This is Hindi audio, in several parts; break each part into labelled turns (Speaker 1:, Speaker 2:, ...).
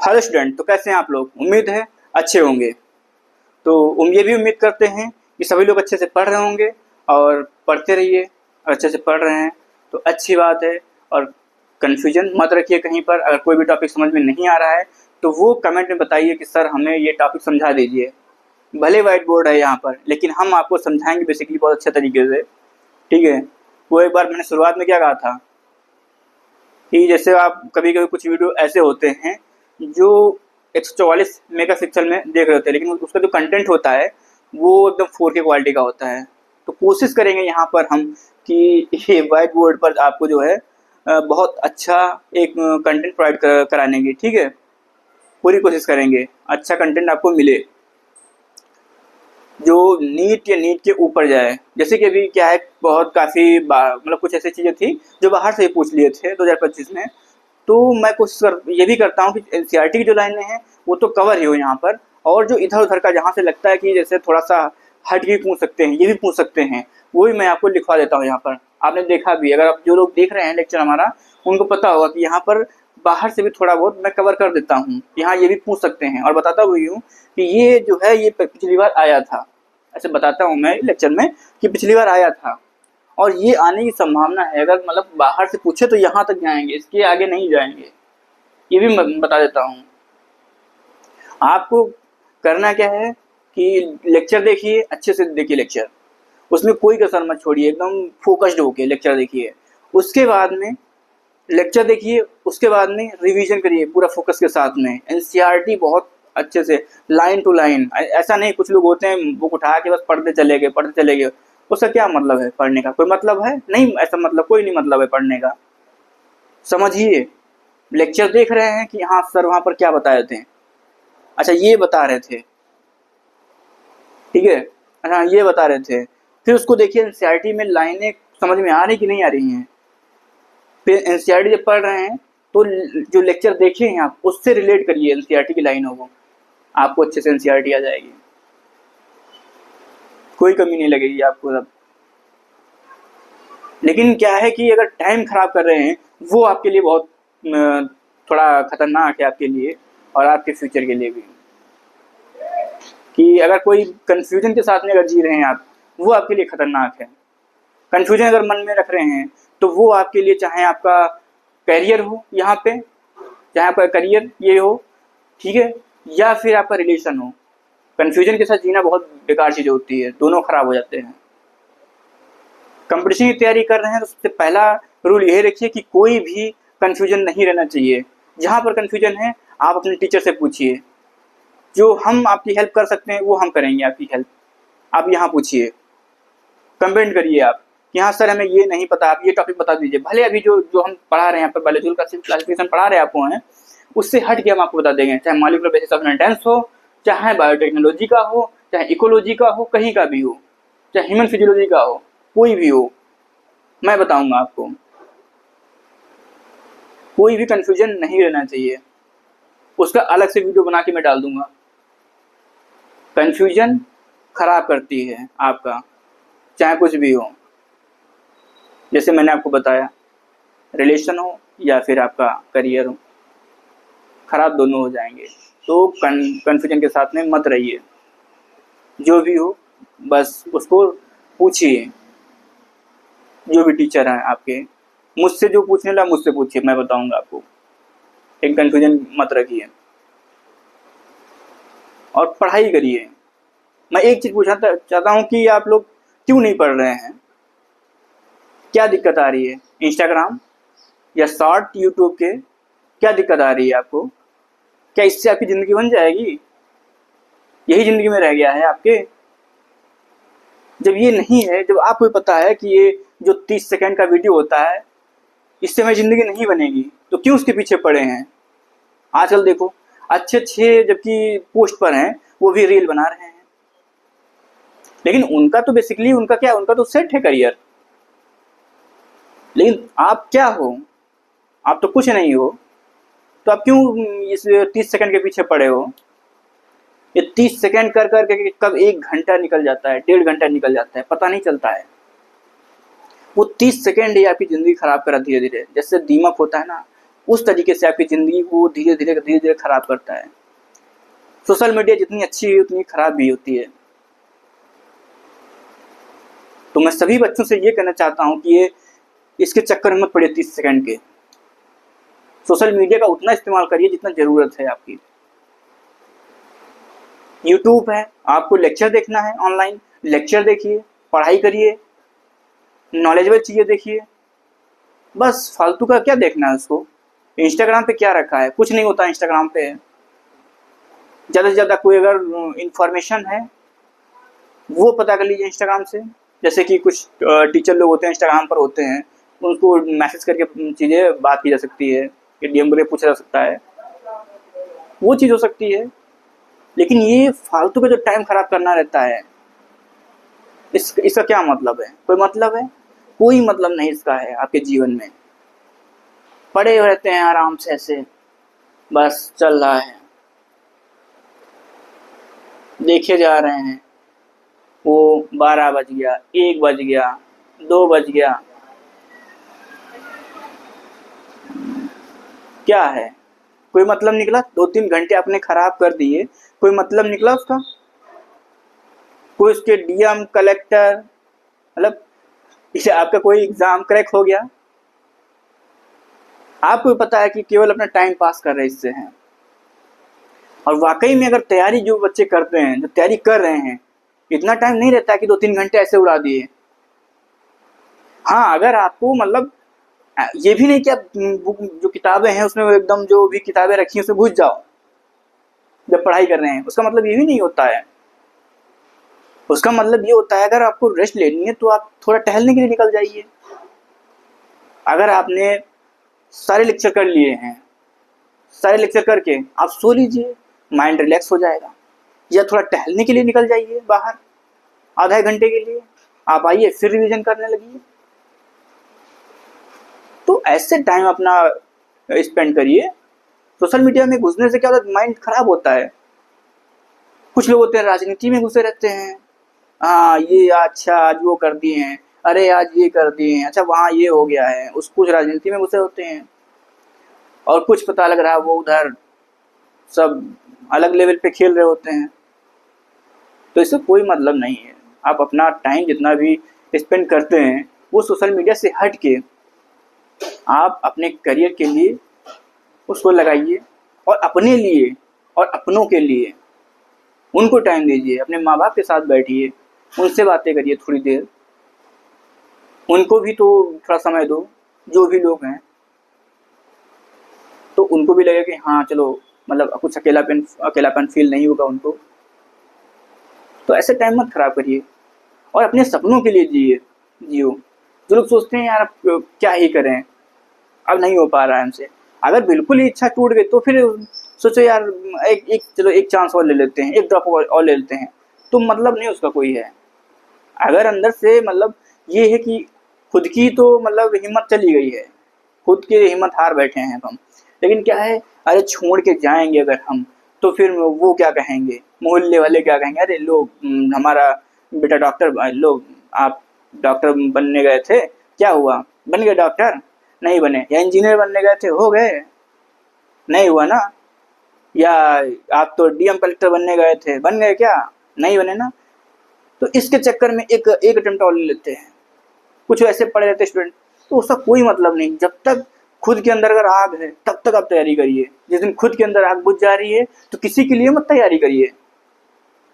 Speaker 1: हेलो स्टूडेंट, तो कैसे हैं आप लोग? उम्मीद है अच्छे होंगे। तो ये भी उम्मीद करते हैं कि सभी लोग अच्छे से पढ़ रहे होंगे और पढ़ते रहिए। और अच्छे से पढ़ रहे हैं तो अच्छी बात है। और कन्फ्यूजन मत रखिए कहीं पर। अगर कोई भी टॉपिक समझ में नहीं आ रहा है तो वो कमेंट में बताइए कि सर हमें ये टॉपिक समझा दीजिए। भले वाइट बोर्ड है यहाँ पर, लेकिन हम आपको समझाएंगे बेसिकली बहुत अच्छे तरीके से। ठीक है। वो एक बार मैंने शुरुआत में क्या कहा था कि जैसे आप कभी कभी कुछ वीडियो ऐसे होते हैं जो 144 मेगापिक्सल में देख रहे होते हैं, लेकिन उसका जो कंटेंट होता है वो एकदम 4K क्वालिटी का होता है। तो कोशिश करेंगे यहाँ पर हम कि ये वाइट बोर्ड पर आपको जो है बहुत अच्छा एक कंटेंट प्रोवाइड कराने की। ठीक है, पूरी कोशिश करेंगे अच्छा कंटेंट आपको मिले जो नीट या नीट के ऊपर जाए। जैसे कि अभी क्या है, बहुत काफ़ी मतलब कुछ ऐसी चीज़ें थी जो बाहर से ही पूछ लिए थे 2025 में। तो मैं ये भी करता हूँ कि एनसीईआरटी की जो लाइनें हैं वो तो कवर ही हो यहाँ पर, और जो इधर उधर का जहाँ से लगता है कि जैसे थोड़ा सा हट के पूछ सकते हैं, ये भी पूछ सकते हैं, वो भी मैं आपको लिखवा देता हूँ यहाँ पर। आपने देखा भी, अगर आप जो लोग देख रहे हैं लेक्चर हमारा, उनको पता होगा कि यहाँ पर बाहर से भी थोड़ा बहुत मैं कवर कर देता हूँ। यहाँ ये भी पूछ सकते हैं और बताता हुई हूँ कि ये जो है ये पिछली बार आया था। ऐसे बताता हूँ मैं लेक्चर में कि पिछली बार आया था और ये आने की संभावना है। अगर मतलब बाहर से पूछे तो यहाँ तक जाएंगे, इसके आगे नहीं जाएंगे, ये भी मैं बता देता हूँ। आपको करना क्या है कि लेक्चर देखिए, अच्छे से देखिए लेक्चर, उसमें कोई कसर मत छोड़िए, एकदम फोकस्ड होके लेक्चर देखिए। उसके बाद में लेक्चर देखिए, उसके बाद में रिवीजन करिए पूरा फोकस के साथ में। एनसीईआरटी बहुत अच्छे से लाइन टू लाइन। ऐसा नहीं कुछ लोग होते हैं बुक उठा के बस पढ़ते चले गए। उसका क्या मतलब है? पढ़ने का कोई मतलब है नहीं, ऐसा मतलब कोई नहीं मतलब है पढ़ने का। समझिए, लेक्चर देख रहे हैं कि हाँ सर वहाँ पर क्या बताए थे, अच्छा ये बता रहे थे, ठीक है, अच्छा ये बता रहे थे। फिर उसको देखिए एनसीईआरटी में लाइनें समझ में आ रही कि नहीं आ रही हैं। फिर एनसीईआरटी जब पढ़ रहे हैं तो जो लेक्चर देखे हैं आप उससे रिलेट करिए एनसीईआरटी की लाइनों को, आपको अच्छे से एनसीईआरटी आ जाएगी, कोई कमी नहीं लगेगी आपको सब। लेकिन क्या है कि अगर टाइम खराब कर रहे हैं वो आपके लिए बहुत थोड़ा खतरनाक है आपके लिए और आपके फ्यूचर के लिए भी। कि अगर कोई कंफ्यूजन के साथ में अगर जी रहे हैं आप, वो आपके लिए खतरनाक है। कंफ्यूजन अगर मन में रख रहे हैं तो वो आपके लिए, चाहे आपका करियर हो यहाँ पे, चाहे आपका करियर ये हो, ठीक है, या फिर आपका रिलेशन हो, कंफ्यूजन के साथ जीना बहुत बेकार चीज़ होती है, दोनों खराब हो जाते हैं। कंपटीशन की तैयारी कर रहे हैं तो सबसे पहला रूल यही रखिए कि कोई भी कंफ्यूजन नहीं रहना चाहिए। जहाँ पर कंफ्यूजन है आप अपने टीचर से पूछिए, जो हम आपकी हेल्प कर सकते हैं वो हम करेंगे आपकी हेल्प। आप यहाँ पूछिए, कमेंट करिए आप कि हाँ सर हमें ये नहीं पता, आप ये टॉपिक बता दीजिए। भले अभी जो जो हम पढ़ा रहे हैं यहाँ पर बायोलॉजिकल क्लासिफिकेशन पढ़ा रहे हैं आपको हैं, उससे हट के हम आपको बता देंगे, चाहे मॉलिक्यूलर बेसिस ऑफ इनहेरिटेंस हो, चाहे बायोटेक्नोलॉजी का हो, चाहे इकोलॉजी का हो, कहीं का भी हो, चाहे ह्यूमन फिजियोलॉजी का हो, कोई भी हो, मैं बताऊंगा आपको। कोई भी कंफ्यूजन नहीं रहना चाहिए, उसका अलग से वीडियो बना के मैं डाल दूंगा। कंफ्यूजन खराब करती है आपका, चाहे कुछ भी हो, जैसे मैंने आपको बताया, रिलेशन हो या फिर आपका करियर हो, खराब दोनों हो जाएंगे। तो कंफ्यूजन के साथ में मत रहिए। जो भी हो बस उसको पूछिए, जो भी टीचर हैं आपके, मुझसे जो पूछने लगा मुझसे पूछिए, मैं बताऊंगा आपको। एक कंफ्यूजन मत रखिए और पढ़ाई करिए। मैं एक चीज़ पूछना चाहता हूँ कि आप लोग क्यों नहीं पढ़ रहे हैं? क्या दिक्कत आ रही है? इंस्टाग्राम या शॉर्ट यूट्यूब के क्या दिक्कत आ रही है आपको? क्या इससे आपकी ज़िंदगी बन जाएगी? यही ज़िंदगी में रह गया है आपके? जब ये नहीं है, जब आपको पता है कि ये जो 30 सेकंड का वीडियो होता है इससे हमारी ज़िंदगी नहीं बनेगी, तो क्यों उसके पीछे पड़े हैं? आजकल देखो अच्छे अच्छे जबकि पोस्ट पर हैं वो भी रील बना रहे हैं, लेकिन उनका तो बेसिकली उनका क्या, उनका तो सेट है करियर। लेकिन आप क्या हो? आप तो कुछ नहीं हो, तो आप क्यों इस 30 सेकंड के पीछे पड़े हो? ये 30 सेकंड कर कर के कब 1 घंटा निकल जाता है, 1.5 घंटा निकल जाता है, पता नहीं चलता है। वो 30 सेकंड ही आपकी ज़िंदगी खराब करा धीरे धीरे। जैसे दीमक होता है ना, उस तरीके से आपकी ज़िंदगी को धीरे धीरे खराब करता है। सोशल मीडिया जितनी अच्छी है उतनी खराब भी होती है। तो मैं सभी बच्चों से ये कहना चाहता हूँ कि ये इसके चक्कर में मत पड़िए 30 सेकंड के। सोशल मीडिया का उतना इस्तेमाल करिए जितना ज़रूरत है आपकी। यूट्यूब है, आपको लेक्चर देखना है ऑनलाइन, लेक्चर देखिए, पढ़ाई करिए, नॉलेजेबल चीज़ें देखिए। बस फालतू का क्या देखना है उसको। इंस्टाग्राम पे क्या रखा है, कुछ नहीं होता इंस्टाग्राम पे। ज़्यादा से ज़्यादा कोई अगर इंफॉर्मेशन है वो पता कर लीजिए इंस्टाग्राम से। जैसे कि कुछ टीचर लोग होते हैं इंस्टाग्राम पर होते हैं, उनको मैसेज करके चीज़ें बात की जा सकती है, डीएम करके पूछा जा सकता है, वो चीज़ हो सकती है। लेकिन ये फालतू का जो टाइम ख़राब करना रहता है, इसका क्या मतलब है? कोई मतलब है? कोई मतलब नहीं इसका है आपके जीवन में। पड़े रहते हैं आराम से ऐसे, बस चल रहा है, देखे जा रहे हैं। वो 12 बज गया, 1 बज गया, 2 बज गया, क्या है? कोई मतलब निकला? 2-3 घंटे आपने खराब कर दिए, कोई मतलब निकला उसका? कोई उसके डीएम कलेक्टर मतलब इसे आपका कोई एग्जाम क्रैक हो गया? आपको पता है कि केवल अपना टाइम पास कर रहे इससे हैं। और वाकई में अगर तैयारी जो बच्चे करते हैं, जो तैयारी कर रहे हैं, इतना टाइम नहीं रहता है कि 2-3 घंटे ऐसे उड़ा दिए। हाँ, अगर आपको मतलब ये भी नहीं कि आप जो किताबें हैं उसमें एकदम जो भी किताबें रखी हैं उसमें घुस जाओ जब पढ़ाई कर रहे हैं, उसका मतलब ये भी नहीं होता है। उसका मतलब ये होता है अगर आपको रेस्ट लेनी है तो आप थोड़ा टहलने के लिए निकल जाइए। अगर आपने सारे लेक्चर कर लिए हैं, सारे लेक्चर करके आप सो लीजिए, माइंड रिलैक्स हो जाएगा। या थोड़ा टहलने के लिए निकल जाइए बाहर, आधा घंटे के लिए आप आइए, फिर रिवीजन करने लगिए। तो ऐसे टाइम अपना स्पेंड करिए। सोशल मीडिया में घुसने से क्या होता है, माइंड खराब होता है। कुछ लोग होते हैं राजनीति में घुसे रहते हैं, हाँ ये अच्छा आज वो कर दिए हैं, अरे आज ये कर दिए हैं, अच्छा वहाँ ये हो गया है, उस कुछ राजनीति में घुसे होते हैं। और कुछ पता लग रहा है वो उधर सब अलग लेवल पे खेल रहे होते हैं। तो इससे कोई मतलब नहीं है। आप अपना टाइम जितना भी स्पेंड करते हैं वो सोशल मीडिया से हट के आप अपने करियर के लिए उसको लगाइए, और अपने लिए और अपनों के लिए उनको टाइम दीजिए। अपने माँ बाप के साथ बैठिए, उनसे बातें करिए थोड़ी देर, उनको भी तो थोड़ा समय दो। जो भी लोग हैं तो उनको भी लगे कि हाँ चलो मतलब कुछ अकेलापन फील नहीं होगा उनको। तो ऐसे टाइम मत खराब करिए और अपने सपनों के लिए जियो। जो लोग सोचते हैं यार अब क्या ही करें, अब नहीं हो पा रहा है हमसे, अगर बिल्कुल ही इच्छा टूट गई तो फिर सोचो यार चलो एक चांस और ले लेते हैं, एक ड्रॉप और ले लेते हैं। तो मतलब नहीं उसका कोई है। अगर अंदर से मतलब ये है कि खुद की तो मतलब हिम्मत चली गई है, खुद की हिम्मत हार बैठे हैं हम, लेकिन क्या है, अरे छोड़ के जाएंगे अगर हम तो फिर वो क्या कहेंगे, मोहल्ले वाले क्या कहेंगे, अरे लो हमारा बेटा डॉक्टर, लो आप डॉक्टर बनने गए थे, क्या हुआ, बन गए डॉक्टर? नहीं बने। या इंजीनियर बनने गए थे, हो गए? नहीं हुआ ना। या आप तो डीएम कलेक्टर बनने गए थे, बन गए क्या? नहीं बने ना। तो इसके चक्कर में एक अटेम्प्ट और ले लेते हैं। कुछ ऐसे पड़े रहते स्टूडेंट, तो उसका कोई मतलब नहीं। जब तक खुद के अंदर अगर आग है तब तक आप तैयारी करिए। जिस दिन खुद के अंदर आग बुझ जा रही है तो किसी के लिए मत तैयारी करिए।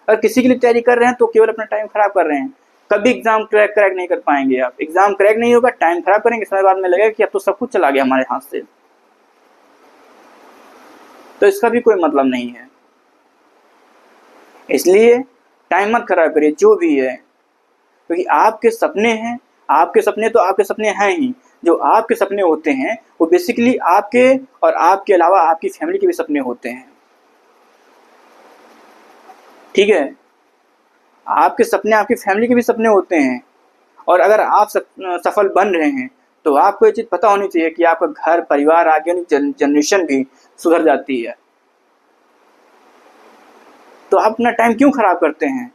Speaker 1: अगर किसी के लिए तैयारी कर रहे हैं तो केवल अपना टाइम खराब कर रहे हैं। कभी एग्जाम क्रैक नहीं कर पाएंगे आप। एग्जाम क्रैक नहीं होगा, टाइम खराब करेंगे, समय बाद में लगेगा कि अब तो सब कुछ चला गया हमारे हाथ से। तो इसका भी कोई मतलब नहीं है। इसलिए टाइम मत खराब करिए जो भी है, क्योंकि आपके सपने हैं। आपके सपने तो आपके सपने हैं ही। जो आपके सपने होते हैं वो बेसिकली आपके और आपके अलावा आपकी फैमिली के भी सपने होते हैं। ठीक है, आपके सपने आपकी फैमिली के भी सपने होते हैं। और अगर आप सफल बन रहे हैं तो आपको ये चीज़ पता होनी चाहिए कि आपका घर परिवार आगे जनरेशन भी सुधर जाती है। तो आप अपना टाइम क्यों खराब करते हैं?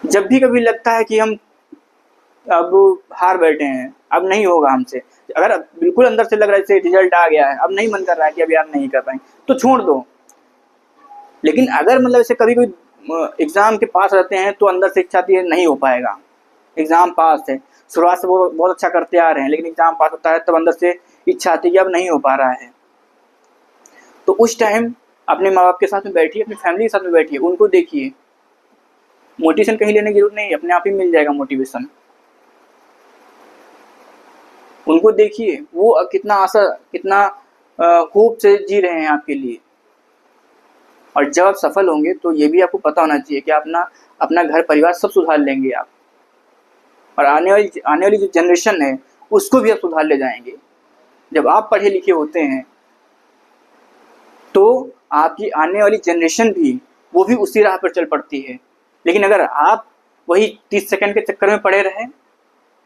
Speaker 1: जब भी कभी लगता है कि हम अब हार बैठे हैं, अब नहीं होगा हमसे। अगर बिल्कुल अंदर से लग रहा है जैसे रिजल्ट आ गया है, अब नहीं मन कर रहा है कि अब यार नहीं कर पाएंगे, तो छोड़ दो। लेकिन अगर मतलब ऐसे कभी कोई एग्जाम के पास रहते हैं तो अंदर से इच्छा आती है नहीं हो पाएगा, एग्जाम पास है, शुरुआत से वो बहुत अच्छा करते आ रहे हैं, लेकिन एग्जाम पास होता है तब अंदर से इच्छा आती है कि अब नहीं हो पा रहा है। तो उस टाइम अपने माँ बाप के साथ में बैठिए, अपनी फैमिली के साथ में बैठिए, उनको देखिए। मोटिवेशन कहीं लेने की जरूरत नहीं है, अपने आप ही मिल जाएगा मोटिवेशन। उनको देखिए वो कितना आशा, कितना होप से जी रहे हैं आपके लिए। और जब आप सफल होंगे तो ये भी आपको पता होना चाहिए कि अपना घर परिवार सब सुधार लेंगे आप, और आने वाली जो जनरेशन है उसको भी आप सुधार ले जाएंगे। जब आप पढ़े लिखे होते हैं तो आपकी आने वाली जनरेशन भी वो भी उसी राह पर चल पड़ती है। लेकिन अगर आप वही 30 सेकंड के चक्कर में पड़े रहे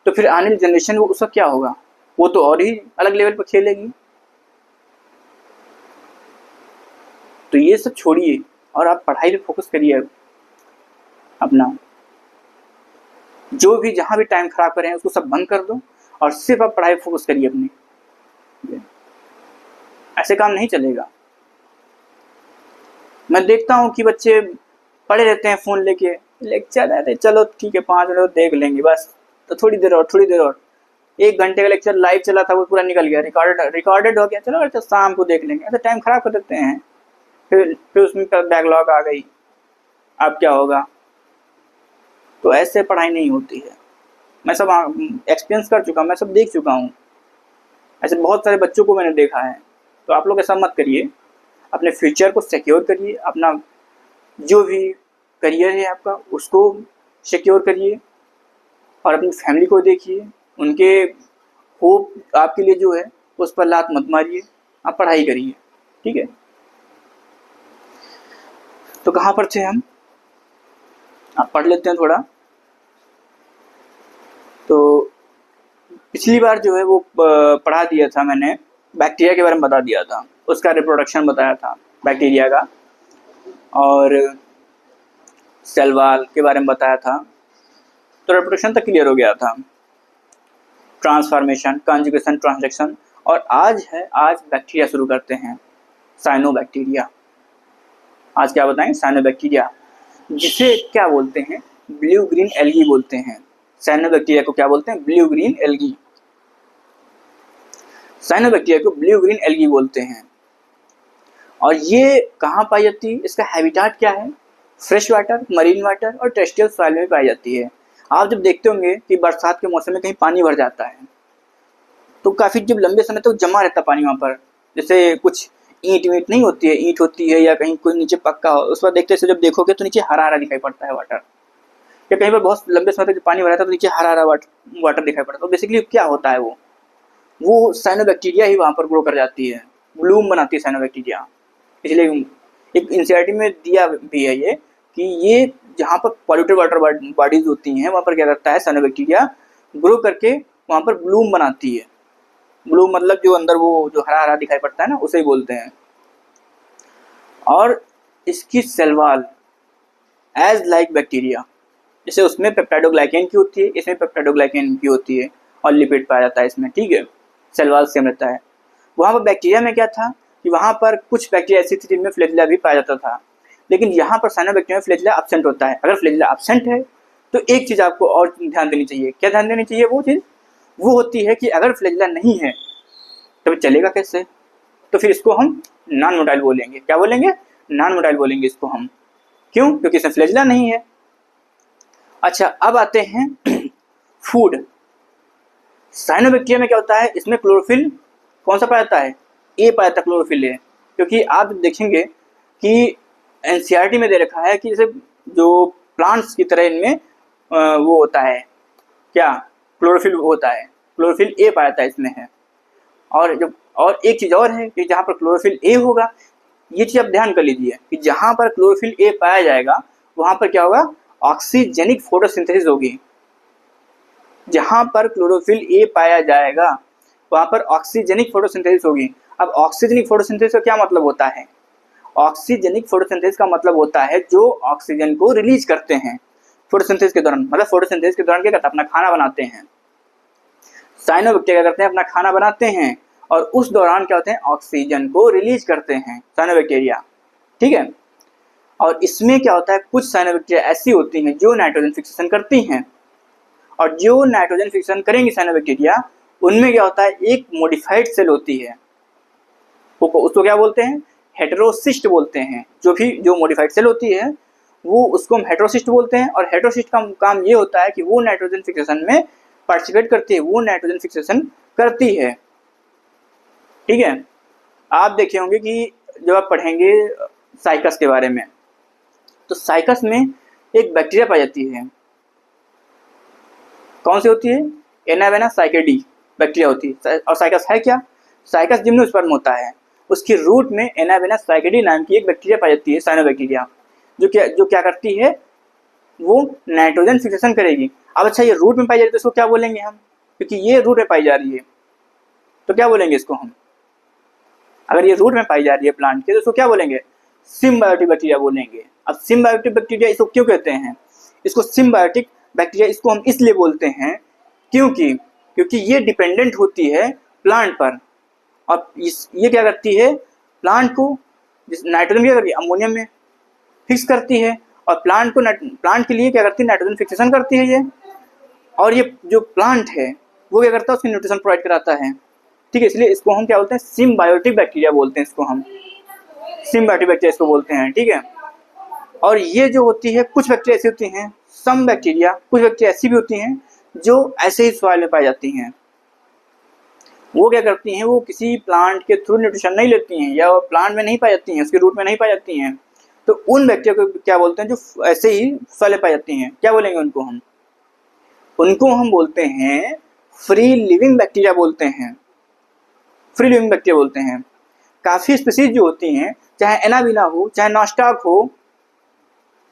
Speaker 1: तो फिर आने वाली जनरेशन वो उसका क्या होगा, वो तो और ही अलग लेवल पर खेलेगी। तो ये सब छोड़िए और आप पढ़ाई पे फोकस करिए। अपना जो भी जहाँ भी टाइम खराब कर रहे हैं उसको सब बंद कर दो और सिर्फ आप पढ़ाई पे फोकस करिए अपनी। ऐसे काम नहीं चलेगा। मैं देखता हूँ कि बच्चे पढ़े रहते हैं फ़ोन लेके, लेक्चर है चलो ठीक है 5 मिनट देख लेंगे बस, तो थोड़ी देर और 1 घंटे का लेक्चर लाइव चला था वो पूरा निकल गया, रिकॉर्डेड हो गया, चलो अच्छा शाम को देख लेंगे। ऐसा टाइम खराब कर देते हैं, फिर उसमें बैकलॉग आ गई, अब क्या होगा। तो ऐसे पढ़ाई नहीं होती है। मैं सब एक्सपीरियंस कर चुका हूँ, मैं सब देख चुका हूँ, ऐसे बहुत सारे बच्चों को मैंने देखा है। तो आप लोग ऐसा मत करिए, अपने फ्यूचर को सिक्योर करिए, अपना जो भी करियर है आपका उसको सिक्योर करिए, और अपनी फैमिली को देखिए, उनके होप आपके लिए जो है उस पर लात मत मारिए, आप पढ़ाई करिए, ठीक है। तो कहाँ पर थे हम, आप पढ़ लेते हैं थोड़ा। तो पिछली बार जो है वो पढ़ा दिया था मैंने, बैक्टीरिया के बारे में बता दिया था, उसका रिप्रोडक्शन बताया था बैक्टीरिया का, और सेल वॉल के बारे में बताया था। तो रिप्रोडक्शन तक क्लियर हो गया था, ट्रांसफॉर्मेशन, कॉन्जुगेशन, ट्रांसलेशन, और आज बैक्टीरिया शुरू करते हैं, साइनोबैक्टीरिया। आज क्या बताएं, साइनोबैक्टीरिया, जिसे क्या बोलते हैं, ब्लू ग्रीन एल्गी बोलते हैं। साइनोबैक्टीरिया को क्या बोलते हैं, ब्लू ग्रीन एल्गी। साइनोबैक्टीरिया को ब्लू ग्रीन एल्गी बोलते हैं। और ये कहाँ पाई जाती है, इसका हैबिटाट क्या है, फ्रेश वाटर, मरीन वाटर और टेरेस्ट्रियल सॉइल में पाई जाती है। आप जब देखते होंगे कि बरसात के मौसम में कहीं पानी भर जाता है तो काफ़ी जब लंबे समय तक जमा रहता पानी वहाँ पर, जैसे कुछ ईंट नहीं होती है, ईंट होती है या कहीं कोई नीचे पक्का हो, उस पर देखते से जब देखोगे तो नीचे हरा हरा दिखाई पड़ता है वाटर, या कहीं पर बहुत लंबे समय तक पानी भरा था तो नीचे हरा हरा वाटर दिखाई पड़ता है। तो बेसिकली क्या होता है, वो साइनोबैक्टीरिया ही वहाँ पर ग्रो कर जाती है, ब्लूम बनाती है साइनोबैक्टीरिया। इसलिए एक एनसीईआरटी में दिया भी है ये कि ये जहाँ पर पॉल्यूटेड वाटर बॉडीज होती हैं वहाँ पर क्या करता है, साइनोबैक्टीरिया ग्रो करके वहाँ पर ब्लूम बनाती है। ब्लूम मतलब जो अंदर वो जो हरा हरा दिखाई पड़ता है ना, उसे ही बोलते हैं। और इसकी cell wall as like bacteria, जैसे उसमें पेप्टाइडोग्लाइकेन की होती है, इसमें पेप्टाइडोग्लाइकेन की होती है, और लिपिड पाया जाता है इसमें, ठीक है, सेल वॉल सेम रहता है। वहाँ पर बैक्टीरिया में क्या था कि वहाँ पर कुछ बैक्टीरिया ऐसी थी जिनमें फ्लैजिला भी पाया जाता था, लेकिन यहाँ पर साइनोबैक्टीरिया में फ्लैजिला एब्सेंट होता है। अगर फ्लैजिला एब्सेंट है तो एक चीज़ आपको और ध्यान देनी चाहिए। क्या ध्यान देनी चाहिए, वो चीज़ वो होती है कि अगर फ्लैजिला नहीं है तो चलेगा कैसे, तो फिर इसको हम नॉन मोटाइल बोलेंगे। क्या बोलेंगे, नॉन मोटाइल बोलेंगे इसको हम। क्यों, क्योंकि इसमें फ्लैजिला नहीं है। अच्छा, अब आते हैं फूड। साइनोबैक्टीरिया में क्या होता है, इसमें क्लोरोफिल कौन सा पाया जाता है, ए पाया जाता है, क्लोरोफिल ए। क्योंकि आप देखेंगे कि एनसीईआरटी में दे रखा है कि जैसे जो प्लांट्स की तरह इनमें वो होता है, क्या क्लोरोफिल होता है, क्लोरोफिल ए पाया जाता है इसमें है। और एक चीज़ और है कि जहाँ पर क्लोरोफिल ए होगा, ये चीज़ आप ध्यान कर लीजिए कि जहाँ पर क्लोरोफिल ए पाया जाएगा वहाँ पर क्या होगा, ऑक्सीजेनिक फोटोसिंथेसिस होगी। जहाँ पर क्लोरोफिल ए पाया जाएगा वहाँ पर ऑक्सीजेनिक फोटोसिंथेसिस होगी। अब ऑक्सीजेनिक फोटोसिंथेसिस का क्या मतलब होता है, ऑक्सीजेनिक फोटोसिंथेसिस का मतलब होता है जो ऑक्सीजन को रिलीज करते हैं। फोटोसिंथेसिस के दौरान, मतलब फोटोसिंथेसिस के दौरान क्या करते हैं, अपना खाना बनाते हैं। साइनोबैक्टीरिया क्या करते हैं, अपना खाना बनाते हैं और उस दौरान क्या होते हैं, ऑक्सीजन को रिलीज करते हैं साइनोबैक्टीरिया, ठीक है। और इसमें क्या होता है, कुछ साइनोबैक्टीरिया ऐसी होती हैं जो नाइट्रोजन फिक्सेशन करती हैं, और जो नाइट्रोजन फिक्सेशन करेंगी साइनोबैक्टीरिया, उनमें क्या होता है, एक मॉडिफाइड सेल होती है, उसको क्या बोलते हैं, हेटेरोसिस्ट बोलते हैं। जो मॉडिफाइड सेल होती है वो उसको हम हेटेरोसिस्ट बोलते हैं। और हेटेरोसिस्ट का काम ये होता है कि वो नाइट्रोजन फिक्सेशन में पार्टिसिपेट करती है, वो नाइट्रोजन फिक्सेशन करती है, ठीक है। आप देखे होंगे कि जब आप पढ़ेंगे साइकस के बारे में, तो साइकस में एक बैक्टीरिया पाई जाती है, कौन सी होती है, एनावेना साइकेडी बैक्टीरिया होती है। और साइकस है क्या, साइकस जिम्नोस्पर्म होता है, उसकी रूट में एनावेना साइकेडी नाम की एक बैक्टीरिया पाई जाती है, साइनोबैक्टीरिया, जो क्या करती है, वो नाइट्रोजन फिक्सेशन करेगी। अब अच्छा, ये रूट में पाई जा रही है तो इसको क्या बोलेंगे हम, क्योंकि ये रूट में पाई जा रही है तो क्या बोलेंगे इसको हम, अगर ये रूट में पाई जा रही है प्लांट के तो इसको क्या बोलेंगे, सिम्बायोटिक बैक्टीरिया बोलेंगे। अब सिम्बायोटिक बैक्टीरिया इसको क्यों कहते हैं, इसको सिम्बायोटिक बैक्टीरिया इसको हम इसलिए बोलते हैं क्योंकि ये डिपेंडेंट होती है प्लांट पर, और ये क्या करती है, प्लांट को नाइट्रोजन क्या करती है, अमोनियम में फिक्स करती है, और प्लांट के लिए क्या करती है, नाइट्रोजन फिक्सेशन करती है ये। और ये जो प्लांट है वो क्या करता है, उसकी न्यूट्रिशन प्रोवाइड कराता है, ठीक है। इसलिए इसको हम क्या बोलते हैं, सिम्बायोटिक बैक्टीरिया बोलते हैं, इसको हम सिम्बायोटिक बैक्टीरिया इसको बोलते हैं, ठीक है। और ये जो होती है, कुछ बैक्टीरिया ऐसी होती हैं, सम बैक्टीरिया, कुछ बैक्टीरिया ऐसी भी होती हैं जो ऐसे ही सॉइल में पाई जाती हैं। वो क्या करती हैं, वो किसी प्लांट के थ्रू न्यूट्रिशन नहीं लेती हैं, या प्लांट में नहीं पाई जाती हैं, उसके रूट में नहीं पाई जाती हैं, तो उन बैक्टीरिया को क्या बोलते हैं, जो ऐसे ही सॉइल में पाई जाती हैं, क्या बोलेंगे उनको हम बोलते हैं फ्री लिविंग बैक्टीरिया बोलते हैं, फ्री लिविंग बैक्टीरिया बोलते हैं। काफ़ी स्पीसीज जो होती हैं, चाहे एनाबीना हो चाहे नॉस्टाक हो,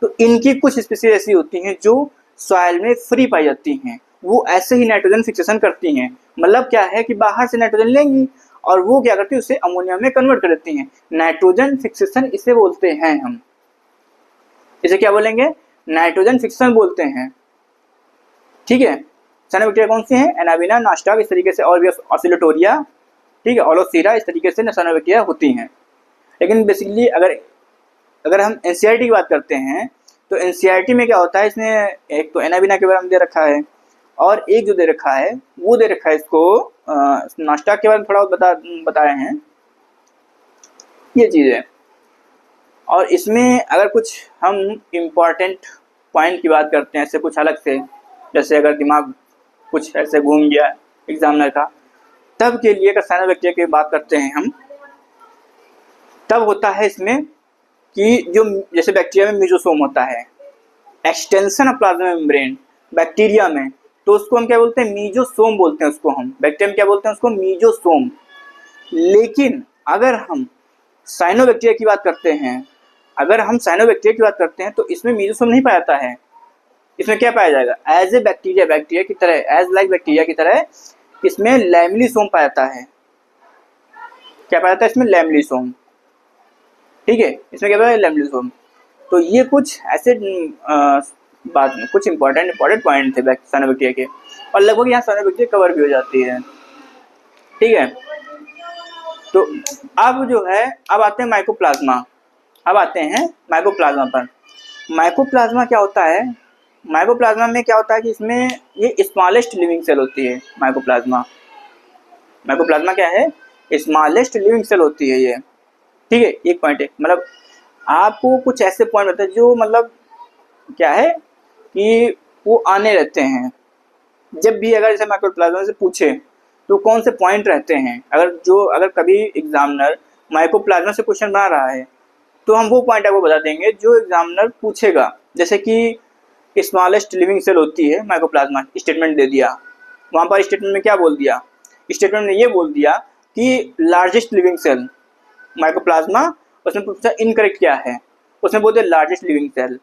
Speaker 1: तो इनकी कुछ स्पीसीज ऐसी होती हैं जो सॉइल में फ्री पाई जाती हैं, वो ऐसे ही नाइट्रोजन फिक्सेशन करती हैं। मतलब क्या है कि बाहर से नाइट्रोजन लेंगी और वो क्या करती है, उसे अमोनिया में कन्वर्ट कर देती हैं, नाइट्रोजन फिक्सेशन इसे बोलते हैं हम। इसे क्या बोलेंगे, नाइट्रोजन फिक्सेशन बोलते हैं, ठीक है। साइनोबैक्टीरिया कौन सी हैं, एनाबीना, नॉस्टाक, इस तरीके से, और भी ऑसिलेटोरिया, ठीक है, ओलोसीरा, इस तरीके से साइनोबैक्टीरिया होती हैं। लेकिन बेसिकली अगर हम एनसीईआरटी की बात करते हैं तो एनसीईआरटी में क्या होता है, इसमें एक तो एनाबीना के बारे में दे रखा है, और एक जो दे रखा है वो दे रखा है इसको नॉस्टाक के बारे में थोड़ा बताए हैं ये चीज़ें। और इसमें अगर कुछ हम इम्पॉर्टेंट पॉइंट की बात करते हैं, ऐसे कुछ अलग से, जैसे अगर दिमाग कुछ ऐसे घूम गया एग्जामिनर का, तब के लिए अगर साइनोबैक्टीरिया की बात करते हैं हम, तब होता है इसमें कि जो जैसे बैक्टीरिया में मीजोसोम होता है, extension of plasma membrane bacteria में, तो उसको हम क्या बोलते हैं, मीजोसोम बोलते हैं उसको हम, बैक्टीरिया में क्या बोलते हैं उसको, मीजोसोम। लेकिन अगर हम साइनोबैक्टीरिया की बात करते हैं, तो इसमें मीजोसोम नहीं पाया जाता है, इसमें क्या पाया जाएगा, एज ए बैक्टीरिया की तरह, एज लाइक बैक्टीरिया की तरह इसमें लैमिलीसोम पाया जाता है। क्या पाया जाता है इसमें, लैमिलीसोम, ठीक है, इसमें क्या पाया है, लैमिलीसोम। तो ये कुछ ऐसे बाद में कुछ इंपॉर्टेंट पॉइंट थे साइनोबैक्टीरिया के, और लगभग यहाँ साइनोबैक्टीरिया कवर भी हो जाती है, ठीक है। तो अब जो है, अब आते हैं माइकोप्लाज्मा पर। माइकोप्लाज्मा क्या होता है, माइकोप्लाज्मा में क्या होता है कि इसमें ये स्मॉलेस्ट लिविंग सेल होती है। माइकोप्लाज्मा क्या है, स्मॉलेस्ट लिविंग सेल होती है ये, ठीक है। एक पॉइंट है, मतलब आपको कुछ ऐसे पॉइंट होते हैं जो मतलब क्या है कि वो आने रहते हैं जब भी, अगर जैसे माइकोप्लाज्मा से पूछे तो कौन से पॉइंट रहते हैं, अगर कभी एग्जामिनर माइकोप्लाज्मा से क्वेश्चन बना रहा है तो हम वो पॉइंट आपको बता देंगे जो एग्जामिनर पूछेगा। जैसे कि स्मॉलेस्ट लिविंग सेल होती है माइकोप्लाज्मा, स्टेटमेंट दे दिया, वहाँ पर स्टेटमेंट में क्या बोल दिया, स्टेटमेंट में ये बोल दिया कि लार्जेस्ट लिविंग सेल माइकोप्लाज्मा, उसमें पूछा इनकरेक्ट क्या है, उसमें बोल दिया largest living cell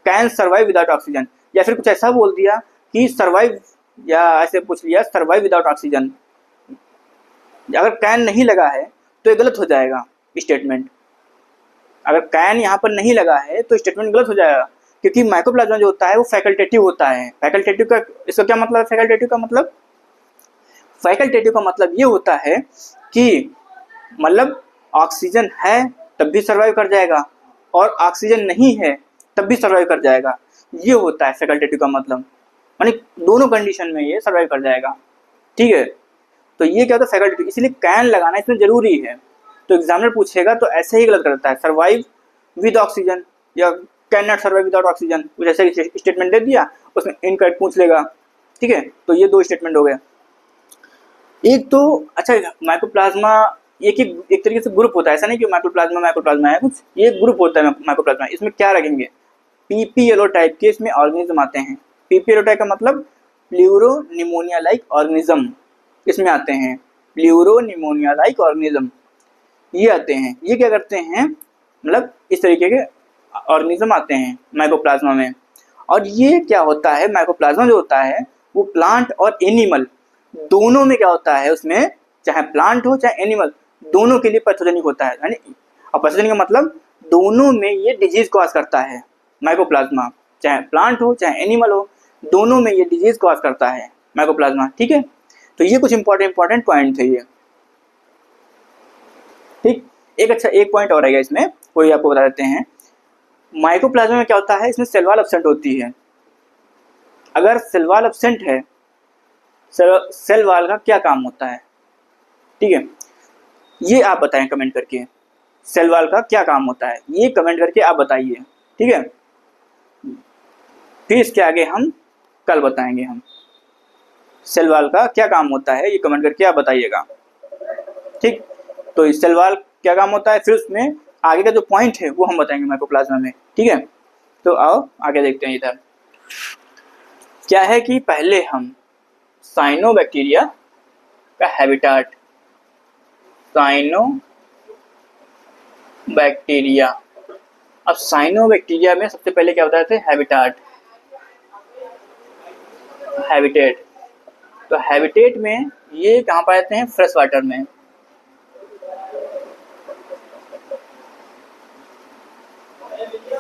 Speaker 1: can survive without oxygen, या फिर कुछ ऐसा बोल दिया कि सर्वाइव, या ऐसे पूछ लिया सर्वाइव विदाउट ऑक्सीजन। अगर कैन नहीं लगा है तो ये गलत हो जाएगा स्टेटमेंट, अगर कैन यहाँ पर नहीं लगा है तो स्टेटमेंट गलत हो जाएगा, क्योंकि माइकोप्लाज्मा जो होता है वो फैकल्टेटिव होता है। फैकल्टेटिव का इसका क्या मतलब है? फैकल्टेटिव का मतलब ये होता है कि मतलब ऑक्सीजन है तब भी सर्वाइव कर जाएगा और ऑक्सीजन नहीं है तब भी सर्वाइव कर जाएगा, ये होता है फैकल्टेटिव का मतलब, मानी दोनों कंडीशन में ये सर्वाइव कर जाएगा। ठीक है, तो ये क्या होता है फैकल्टेटिव, इसलिए कैन लगाना इसमें जरूरी है। तो एग्जामिनर पूछेगा तो ऐसे ही गलत करता है, सर्वाइव विद ऑक्सीजन या can not survive without oxygen, कुछ ऐसा स्टेटमेंट दे दिया, उसमें इनकरेक्ट पूछ लेगा। ठीक है, तो ये 2 स्टेटमेंट हो गए। एक तो अच्छा माइकोप्लाज्मा एक तरीके से ग्रुप होता है, ऐसा नहीं कि माइकोप्लाज्मा है कुछ, ये ग्रुप होता है माइकोप्लाज्मा। इसमें क्या रखेंगे? पीपीएलओ टाइप के इसमें ऑर्गेनिज्म आते हैं। पीपीएलओ टाइप का मतलब प्लूरोनिमोनिया लाइक ऑर्गेनिज्म इसमें आते हैं, प्लूरोनिमोनिया लाइक ऑर्गेनिज्म ये आते हैं। ये क्या करते हैं, मतलब इस तरीके के ऑर्गेनिज्म आते हैं माइकोप्लाज्मा में। और ये क्या होता है, माइकोप्लाज्मा जो होता है वो प्लांट और एनिमल दोनों में क्या होता है, उसमें चाहे प्लांट हो चाहे एनिमल दोनों के लिए पैथोजेनिक होता है। यानी और पैथोजेनिक का मतलब दोनों में ये डिजीज कॉज करता है माइकोप्लाज्मा, चाहे प्लांट हो चाहे एनिमल हो, दोनों में ये डिजीज कॉज करता है माइकोप्लाज्मा। ठीक है, तो ये कुछ इंपॉर्टेंट पॉइंट थे ये। ठीक, एक पॉइंट और रहेगा इसमें, वही आपको बता देते हैं। माइकोप्लाज्मा में क्या होता है, इसमें सेल वॉल एब्सेंट होती है। अगर सेल वॉल एब्सेंट है, सेल वॉल का क्या काम होता है? ठीक है, ये आप बताएं कमेंट करके, सेल वॉल का क्या काम होता है ये कमेंट करके आप बताइए। ठीक है, फिर इसके आगे हम कल बताएंगे हम सेल वॉल का क्या काम होता है, ये कमेंट करके आप बताइएगा। ठीक, तो इस सेल वॉल क्या काम होता है, फिर उसमें आगे का जो पॉइंट है वो हम बताएंगे माइकोप्लाज्मा में। ठीक है, तो आओ आगे देखते हैं। इधर क्या है कि पहले हम साइनोबैक्टीरिया का हैबिटाट, साइनोबैक्टीरिया, अब साइनोबैक्टीरिया में सबसे पहले क्या बताए थे, हैबिटेट। तो हैबिटेट में ये कहाँ पाए जाते हैं, फ्रेश वाटर में।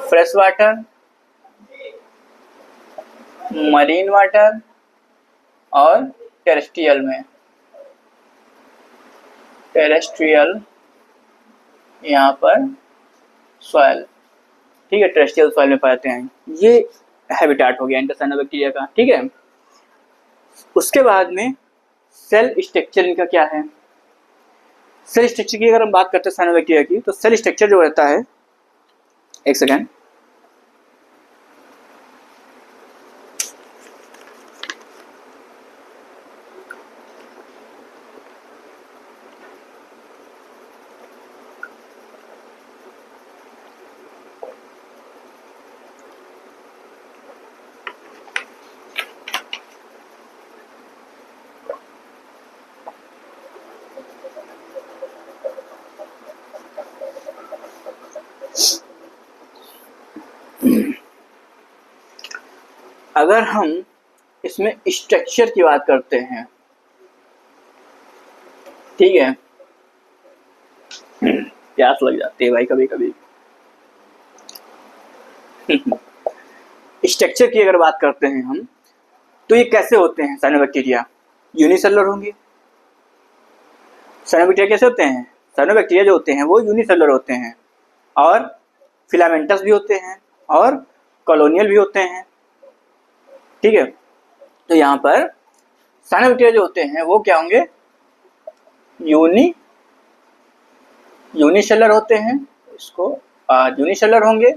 Speaker 1: फ्रेश वाटर, मरीन वाटर और टेरेस्ट्रियल में। टेरेस्ट्रियल यहाँ पर सॉइल, ठीक है, टेरेस्ट्रियल सॉइल में पाते हैं। ये हैबिटाट हो गया इनका साइनोबैक्टीरिया का। ठीक है, उसके बाद में सेल स्ट्रक्चर इनका क्या है। सेल स्ट्रक्चर की अगर हम बात करते हैं साइनोबैक्टीरिया की, तो सेल स्ट्रक्चर जो रहता है, एक सेकेंड, अगर हम इसमें स्ट्रक्चर की बात करते हैं, ठीक है, प्यास लग जाती है भाई कभी कभी। स्ट्रक्चर की अगर बात करते हैं हम, तो ये कैसे होते हैं साइनोबैक्टीरिया, यूनिसेलुलर होंगे। साइनोबैक्टीरिया कैसे होते हैं, साइनोबैक्टीरिया जो होते हैं वो यूनिसेलुलर होते हैं और फिलामेंटस भी होते हैं और कॉलोनियल भी होते हैं। ठीक है, तो यहाँ पर साइनोबैक्टीरिया जो होते हैं वो क्या होंगे, यूनिसेलुलर होते हैं, इसको यूनिसेलुलर होंगे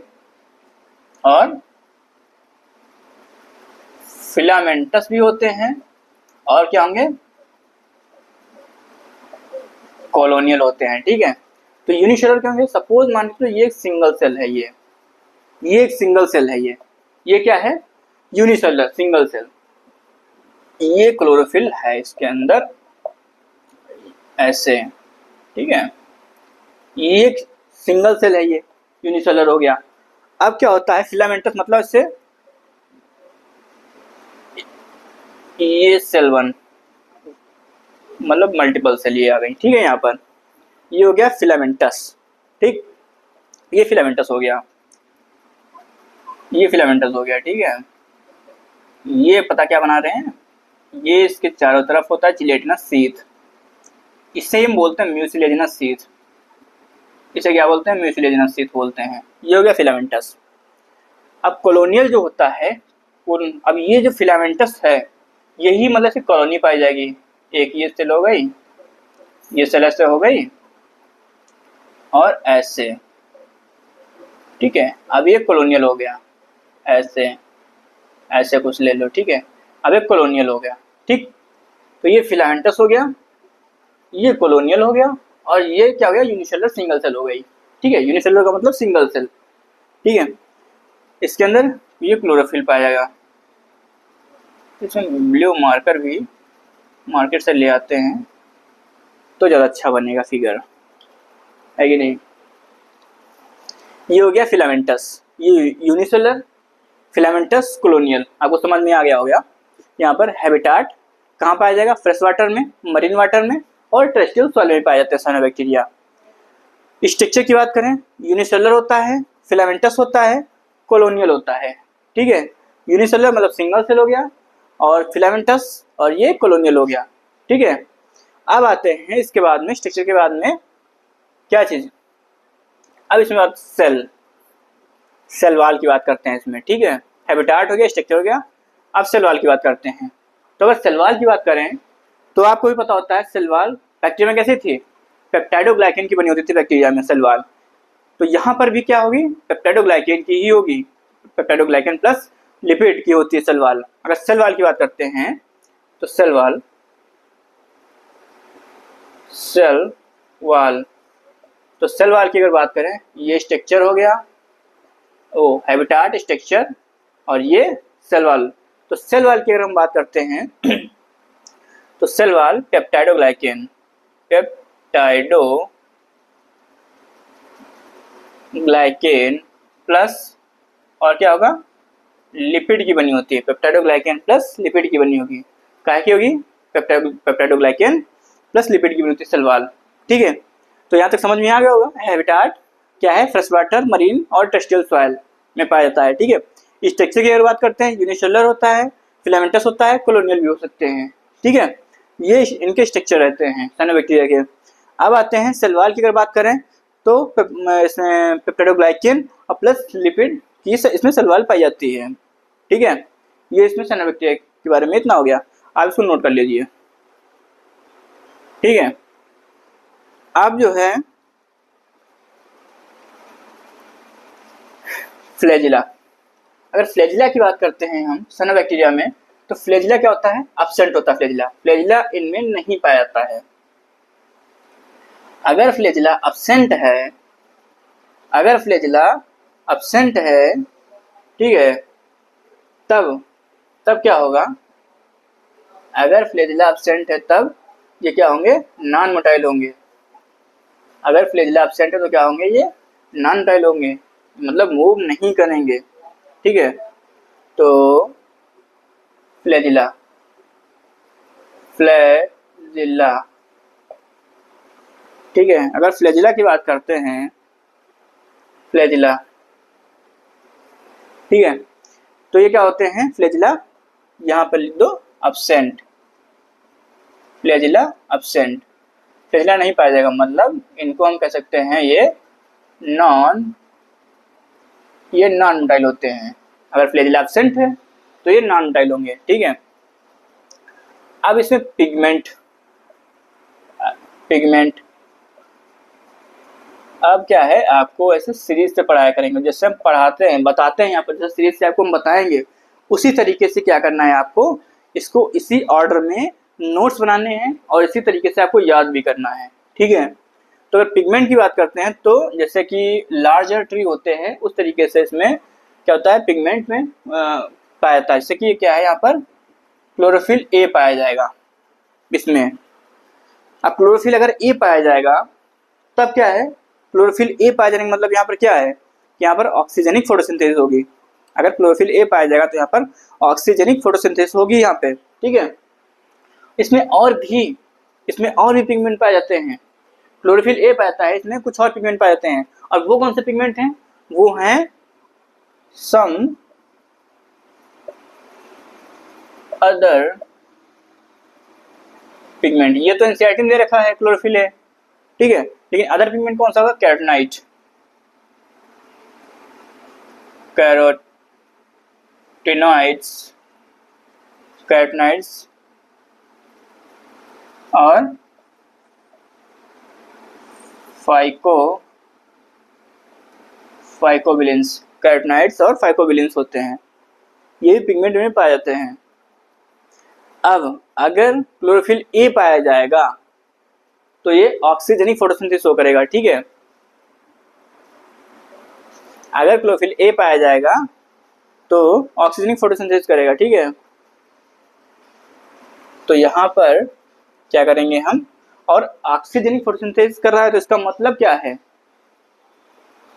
Speaker 1: और फिलामेंटस भी होते हैं और क्या होंगे, कॉलोनियल होते हैं। ठीक है, तो यूनिसेलुलर क्या होंगे, सपोज मान लीजिए ये एक सिंगल सेल है, ये एक सिंगल सेल है, ये क्या है, यूनिसेलुलर सिंगल सेल। ये क्लोरोफिल है इसके अंदर ऐसे। ठीक है, ये एक सिंगल सेल है, ये यूनिसेलुलर हो गया। अब क्या होता है, फिलामेंटस मतलब इससे ये सेल वन मतलब मल्टीपल सेल ये आ गई। ठीक है, यहाँ पर ये हो गया फिलामेंटस। ठीक, ये फिलामेंटस हो गया। ये फिलामेंटस हो गया, ठीक है। ये पता क्या बना रहे हैं, ये इसके चारों तरफ होता है जिलेटिनस शीथ, इससे हम बोलते हैं म्यूसिलेजिनस शीथ। इसे क्या बोलते हैं, म्यूसिलेजिनस शीथ बोलते हैं। ये हो गया फिलामेंटस। अब कॉलोनियल जो होता है, अब ये जो फिलामेंटस है यही मतलब से कॉलोनी पाई जाएगी। एक ये सेल हो गई, ये सेल ऐसे हो गई और ऐसे, ठीक है। अब ये कॉलोनियल हो गया, ऐसे ऐसे कुछ ले लो, ठीक है। अब एक कॉलोनियल हो गया, ठीक। तो ये फिलामेंटस हो गया, ये कॉलोनियल हो गया, और ये क्या हो गया, यूनिसेलुलर सिंगल सेल हो गई, ठीक है। यूनिसेलुलर का मतलब सिंगल सेल, ठीक है। इसके अंदर ये क्लोरोफिल पाया जाएगा। इसमें ब्लू मार्कर भी मार्केट से ले आते हैं तो ज़्यादा अच्छा बनेगा फिगर, है कि नहीं। ये हो गया फिलामेंटस, ये यूनिसेलुलर, फिलामेंटस, कॉलोनियल। आपको समझ में आ गया होगा। यहाँ पर हैबिटाट कहाँ पाया जाएगा, फ्रेश वाटर में, मरीन वाटर में और टेरेस्ट्रियल सॉइल में पाए जाते हैं साइनोबैक्टीरिया। स्ट्रक्चर की बात करें, यूनिसेलुलर होता है, फिलामेंटस होता है, कॉलोनियल होता है, ठीक है। यूनिसेलुलर मतलब सिंगल सेल हो गया, और फिलामेंटस और ये कॉलोनियल हो गया, ठीक है। अब आते हैं इसके बाद में, स्ट्रक्चर के बाद में क्या चीज़, अब इसमें बात सेल वॉल की बात करते हैं इसमें, ठीक है। हैबिटाट हो गया, स्ट्रक्चर हो गया, अब सेल वॉल की बात करते हैं। तो अगर सेल वॉल की बात करें तो आपको भी पता होता है सेल वॉल बैक्टीरिया में कैसी थी, पेप्टाइडोग्लाइकेन की बनी होती थी बैक्टीरिया में सेल वॉल। तो यहाँ पर भी क्या होगी, पेप्टाइडोग्लाइकेन की ही होगी, पेप्टाइडोग्लाइकेन प्लस लिपिड की होती है सेल वॉल। अगर सेल वॉल की बात करते हैं तो सेल वॉल तो सेल वॉल की अगर बात करें, ये स्ट्रक्चर हो गया, ओ हैबिटाट, स्ट्रक्चर और ये सेल वॉल। तो सेल वॉल की अगर हम बात करते हैं तो सेल वॉल पेप्टाइडोग्लाइकेन प्लस और क्या होगा, लिपिड की बनी होती है। पेप्टाइडोग्लाइकेन प्लस लिपिड की बनी होगी, क्या की होगी, पेप्टाइडोग्लाइकेन प्लस लिपिड की बनी होती है सेल वॉल, ठीक है। तो यहाँ तक समझ में आ गया होगा। हैबिटाट क्या है, फ्रेश वाटर, मरीन और टेरेस्ट्रियल सॉइल में पाया जाता है, ठीक है। स्ट्रक्चर की अगर बात करते हैं, यूनिसेलुलर होता है, फिलामेंटस होता है, कॉलोनियल भी हो सकते हैं, ठीक है। ये इनके स्ट्रक्चर रहते हैं साइनोबैक्टीरिया के। अब आते हैं सेल वॉल की अगर बात करें तो इसमें पेप्टाइडोग्लाइकेन और प्लस लिपिड की इसमें सेल वॉल पाई जाती है, ठीक है। ये इसमें साइनोबैक्टीरिया के बारे में इतना हो गया, आप इसको नोट कर लीजिए, ठीक है। अब जो है फ्लैजिला, अगर फ्लैजिला की बात करते हैं हम साइनोबैक्टीरिया में, तो फ्लैजिला क्या होता है, एब्सेंट होता है फ्लैजिला। फ्लैजिला इनमें नहीं पाया जाता है। अगर फ्लैजिला एब्सेंट है, अगर फ्लैजिला एब्सेंट है, ठीक है, तब क्या होगा, अगर फ्लैजिला एब्सेंट है तब ये क्या होंगे, नॉन मोटाइल होंगे। अगर फ्लैजिला एब्सेंट है तो क्या होंगे, ये नॉन मोटाइल होंगे, मतलब मूव नहीं करेंगे, ठीक है। तो फ्लैजिला ठीक है। अगर फ्लैजिला की बात करते हैं, फ्लैजिला, ठीक है, तो ये क्या होते हैं, फ्लैजिला यहाँ पर लिख दो एब्सेंट, फ्लैजिला एब्सेंट, फ्लैजिला नहीं पाया जाएगा, मतलब इनको हम कह सकते हैं ये नॉन मोटाइल होते हैं। अगर फ्लैजिला एब्सेंट है तो ये नॉन मोटाइल होंगे, ठीक है। अब इसमें पिगमेंट अब क्या है, आपको ऐसे सीरीज से पढ़ाया करेंगे, जैसे हम पढ़ाते हैं, बताते हैं यहाँ पर, जैसे सीरीज से आपको हम बताएंगे, उसी तरीके से क्या करना है आपको, इसको इसी ऑर्डर में नोट्स बनाने हैं और इसी तरीके से आपको याद भी करना है, ठीक है। तो अगर पिगमेंट की बात करते हैं तो जैसे कि लार्जर ट्री होते हैं उस तरीके से इसमें क्या होता है, पिगमेंट में पाया जाता है। जैसे कि क्या है, यहाँ पर क्लोरोफिल ए पाया जाएगा इसमें। अब क्लोरोफिल अगर ए पाया जाएगा तब क्या है, क्लोरोफिल ए पाया जाने का मतलब यहाँ पर क्या है कि यहाँ पर ऑक्सीजनिक फोटोसिंथेसिस होगी। अगर क्लोरोफिल ए पाया जाएगा तो यहाँ पर ऑक्सीजनिक फोटोसिंथेसिस होगी यहाँ पे, ठीक है। इसमें और भी पिगमेंट पाए जाते हैं। क्लोरोफिल ए पाया जाता है, इसमें कुछ और पिगमेंट पाए जाते हैं, और वो कौन से पिगमेंट हैं, वो हैं सम अदर पिगमेंट। ये तो एनसीईआरटी में दे रखा है क्लोरोफिल है, ठीक है, लेकिन अदर पिगमेंट कौन सा होगा? कैरोटीनॉइड, कैरोटीनॉइड्स, कैरोटीनॉइड्स और फाइकोबिलेंस, कैरोटीनॉइड्स और फाइकोबिलेंस होते हैं, ये पिगमेंट में पाए जाते हैं। अब अगर क्लोरोफिल ए पाया जाएगा तो ये ऑक्सीजनिक फोटोसिंथेसिस शो करेगा, ठीक है। अगर क्लोरोफिल ए पाया जाएगा तो ऑक्सीजनिक फोटोसिंथेसिस करेगा, ठीक है। तो यहाँ पर क्या करेंगे हम, और ऑक्सीजनिक फोटोसिंथेसिस कर रहा है तो इसका मतलब क्या है?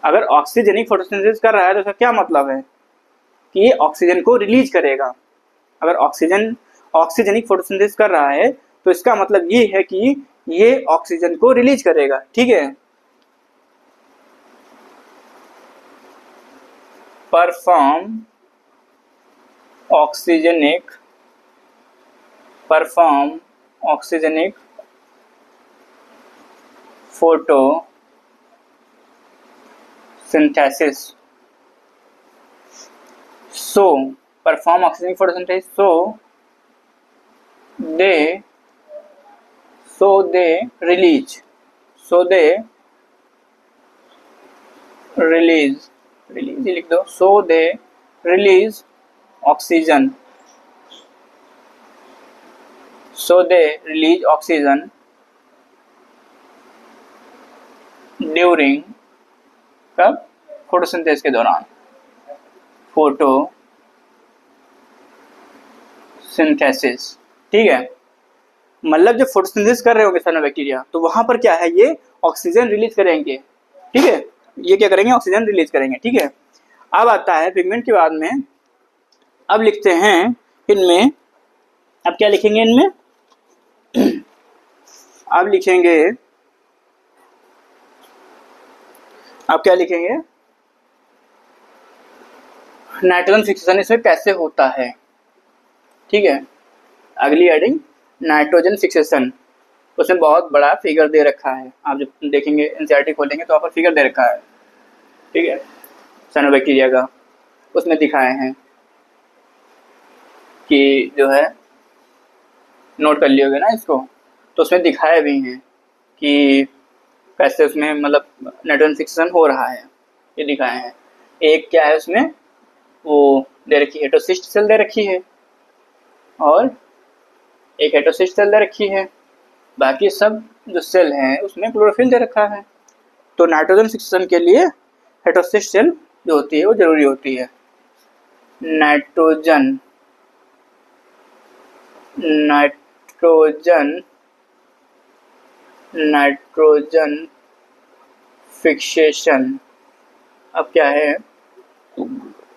Speaker 1: अगर ऑक्सीजनिक फोटोसिंथेसिस कर रहा है तो इसका क्या मतलब है कि ये ऑक्सीजन को रिलीज करेगा। अगर ऑक्सीजनिक फोटोसिंथेसिस कर रहा है तो इसका मतलब ये है कि ये ऑक्सीजन को रिलीज करेगा, ठीक है। Perform oxygenic photosynthesis, so perform oxygenic photosynthesis, so they release ये लिख दो, so they release oxygen, during कब? फोटोसिंथेसिस के दौरान, फोटोसिंथेसिस, ठीक है। मतलब जब फोटोसिंथेसिस कर रहे होंगे साइनोबैक्टीरिया तो वहां पर क्या है, ये ऑक्सीजन रिलीज करेंगे, ठीक है। ये क्या करेंगे? ऑक्सीजन रिलीज करेंगे, ठीक है। अब आता है पिगमेंट के बाद में, अब लिखते हैं इनमें, अब क्या लिखेंगे इनमें? अब क्या लिखेंगे? नाइट्रोजन फिक्सेशन इसमें कैसे होता है, ठीक है। अगली हेडिंग नाइट्रोजन फिक्सेशन, उसमें बहुत बड़ा फिगर दे रखा है, आप जब देखेंगे एनसीईआरटी खोलेंगे तो वहाँ पर फिगर दे रखा है, ठीक है, साइनोबैक्टीरिया का। उसमें दिखाए हैं कि जो है, नोट कर लियोगे ना इसको, तो उसमें दिखाए भी हैं कि कैसे उसमें मतलब नाइट्रोजन फिक्सेशन हो रहा है, ये दिखाए हैं। एक क्या है उसमें, वो दे रखी हेटेरोसिस्ट सेल दे रखी है और एक हेटेरोसिस्ट सेल दे रखी है, बाकी सब जो सेल हैं उसमें क्लोरोफिल दे रखा है। तो नाइट्रोजन फिक्सेशन के लिए हेटेरोसिस्ट सेल जो होती है वो जरूरी होती है। नाइट्रोजन फिक्सेशन, अब क्या है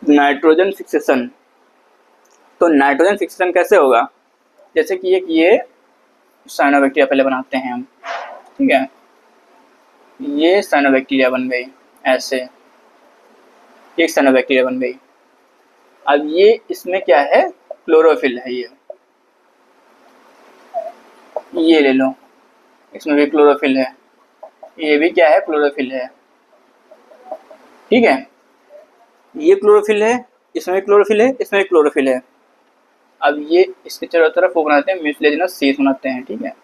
Speaker 1: नाइट्रोजन फिक्सेशन। तो नाइट्रोजन फिक्सेशन कैसे होगा? जैसे कि एक ये साइनोबैक्टीरिया पहले बनाते हैं हम, ठीक है, ये साइनोबैक्टीरिया बन गई, ऐसे एक साइनोबैक्टीरिया बन गई। अब ये इसमें क्या है, क्लोरोफिल है, ये ले लो, इसमें भी क्लोरोफिल है, ये भी क्या है, क्लोरोफिल है, ठीक है। ये क्लोरोफिल है, इसमें भी क्लोरोफिल है, इसमें भी क्लोरोफिल है। अब ये इसके चारों तरफ वो बनाते हैं, म्यूसिलेजिनस शीथ बनाते हैं, ठीक है,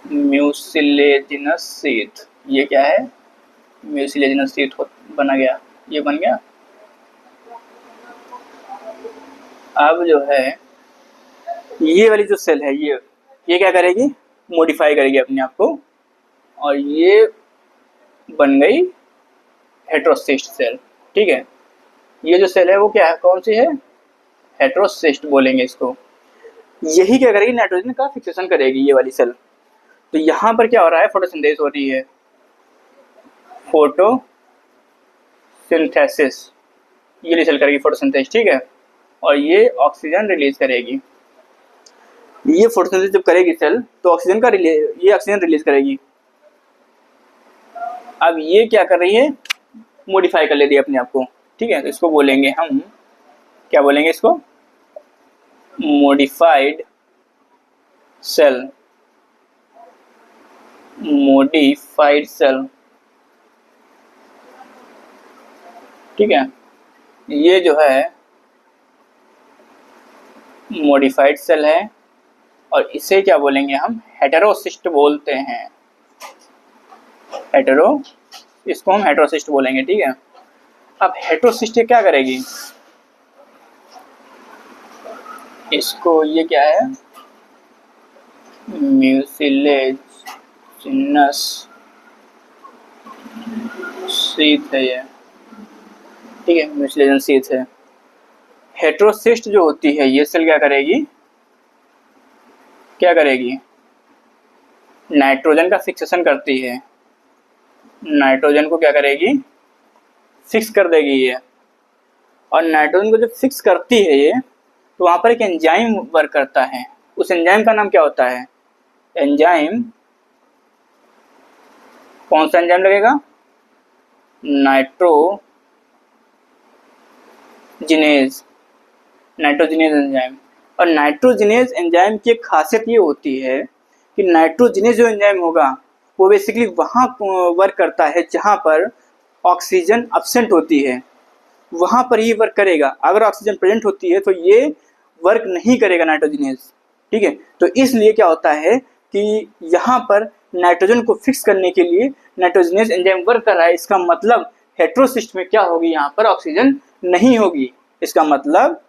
Speaker 1: म्यूसिलेजिनस शीथ। ये क्या है, म्यूसिलेजिनस शीथ बना गया, ये बन गया। अब जो है ये वाली जो सेल है, ये क्या करेगी, मॉडिफाई करेगी अपने आप को, और ये बन गई हेटेरोसिस्ट सेल, ठीक है। ये जो सेल है वो क्या है, कौन सी है, हेटेरोसिस्ट बोलेंगे इसको। यही क्या करेगी, नाइट्रोजन का फिक्सेशन करेगी, ये वाली सेल। तो यहाँ पर क्या हो रहा है, फोटोसिंथेसिस हो रही है, फोटोसिंथेसिस, ये सेल करेगी फोटोसिंथेसिस, ठीक है, और ये ऑक्सीजन रिलीज करेगी। ये फोटोसिंथेसिस जब करेगी सेल तो ऑक्सीजन का ये ऑक्सीजन रिलीज करेगी। अब ये क्या कर रही है, मॉडिफाई कर लेती है अपने आप को, ठीक है। तो इसको बोलेंगे हम, क्या बोलेंगे इसको, मॉडिफाइड सेल, मॉडिफाइड सेल, ठीक है। ये जो है मॉडिफाइड सेल है और इसे क्या बोलेंगे हम, हेटेरोसिस्ट बोलते हैं, हेटेरो, इसको हम हेटेरोसिस्ट बोलेंगे, ठीक है। अब हेटेरोसिस्ट क्या करेगी, इसको, ये क्या है, म्यूसिलेज सिन्नस शीथ है ये, ठीक है, म्यूसिलेजन शीथ है। हेटेरोसिस्ट जो होती है ये सेल क्या करेगी, क्या करेगी, नाइट्रोजन का फिक्सेशन करती है, नाइट्रोजन को क्या करेगी, फिक्स कर देगी ये। और नाइट्रोजन को जब फिक्स करती है ये, तो वहां पर एक एंजाइम वर्क करता है, उस एंजाइम का नाम क्या होता है, एंजाइम, कौन सा एंजाइम लगेगा, नाइट्रोजिनेज, नाइट्रोजिनेज एंजाइम। और नाइट्रोजिनेज एंजाइम की एक खासियत ये होती है कि नाइट्रोजिनेज जो एंजाइम होगा वो बेसिकली वहाँ वर्क करता है जहाँ पर ऑक्सीजन अब्सेंट होती है, वहाँ पर ही वर्क करेगा। अगर ऑक्सीजन प्रेजेंट होती है तो ये वर्क नहीं करेगा नाइट्रोजिनेज, ठीक है। तो इसलिए क्या होता है कि यहाँ पर नाइट्रोजन को फिक्स करने के लिए नाइट्रोजिनेज एंजाइम वर्क कर रहा है, इसका मतलब हेटेरोसिस्ट में क्या होगी, यहाँ पर ऑक्सीजन नहीं होगी, इसका मतलब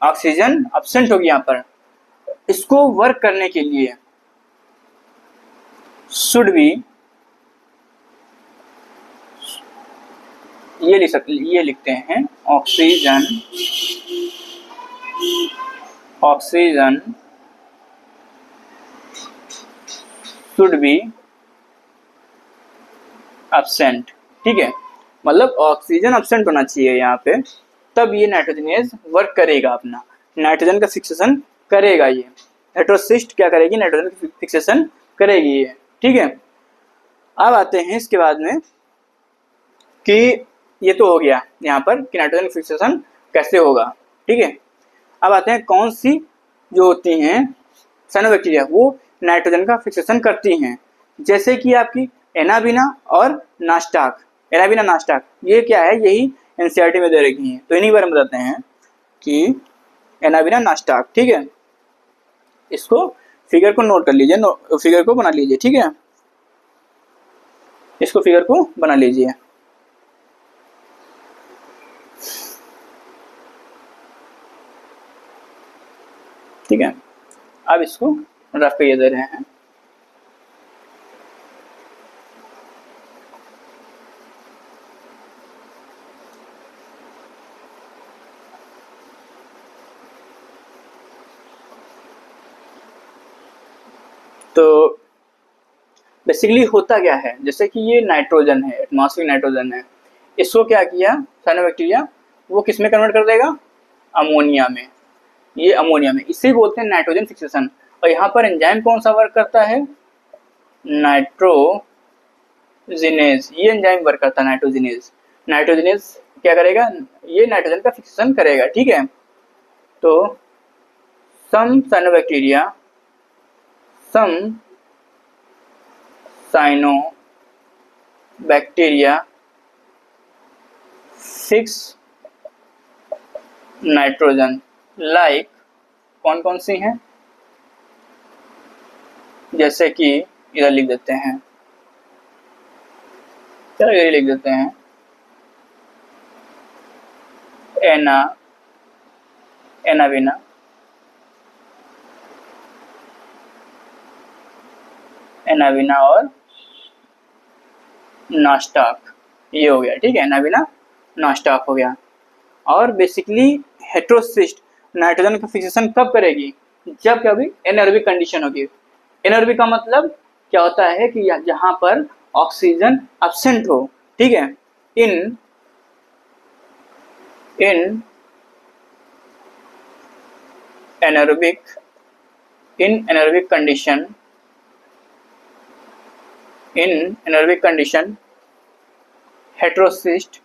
Speaker 1: ऑक्सीजन अब्सेंट होगी यहाँ पर। इसको वर्क करने के लिए शुड बी, ये लिखते हैं oxygen, oxygen should be absent, ठीक है। मतलब ऑक्सीजन एब्सेंट होना चाहिए यहाँ पे, तब ये नाइट्रोजनेज वर्क करेगा, अपना नाइट्रोजन का फिक्सेशन करेगा। ये हेटेरोसिस्ट क्या करेगी, नाइट्रोजन का फिक्सेशन करेगी ये, ठीक है। अब आते हैं इसके बाद में कि ये तो हो गया यहाँ पर कि नाइट्रोजन फिक्सेशन कैसे होगा, ठीक है। अब आते हैं कौन सी जो होती हैं साइनोबैक्टीरिया वो नाइट्रोजन का फिक्सेशन करती हैं, जैसे कि आपकी एनाबिना और नास्टाक। एनाबिना नास्टाक ये क्या है, यही एनसीईआरटी में दे रखी हैं, तो इन्हीं बारे में बताते हैं कि एनाबिना नास्टाक, ठीक है। इसको फिगर को नोट कर लीजिए, फिगर को बना लीजिए, ठीक है। इसको फिगर को बना लीजिए। ठीक है, अब इसको रफ पे दे रहे हैं। तो बेसिकली होता क्या है, जैसे कि ये नाइट्रोजन है, एटमॉस्फेरिक नाइट्रोजन है, इसको क्या किया साइनोबैक्टीरिया, वो किस में कन्वर्ट कर देगा, अमोनिया में। ये अमोनिया में, इसे बोलते हैं नाइट्रोजन फिक्सेशन। और यहाँ पर एंजाइम कौन सा वर्क करता है, नाइट्रोजिनेज, ये एंजाइम वर्क करता है नाइट्रोजिनेज। नाइट्रोजिनेज क्या करेगा, ये नाइट्रोजन का फिक्सेशन करेगा, ठीक है। तो सम साइनोबैक्टीरिया, सम साइनोबैक्टीरिया फिक्स नाइट्रोजन, लाइक कौन कौन सी हैं, जैसे कि इधर लिख देते हैं, चलो इधर लिख देते हैं, एनाबिना, एनाबिना और नास्टाक, ये हो गया, ठीक है। एनाबिना नास्टाक हो गया। और बेसिकली हेटेरोसिस्ट नाइट्रोजन का फिक्सेशन कब करेगी, जब कभी एनारोबिक कंडीशन होगी। एनारोबिक का मतलब क्या होता है कि जहां पर ऑक्सीजन एब्सेंट हो, ठीक है। इन एनारोबिक कंडीशन, इन anaerobic condition heterocyst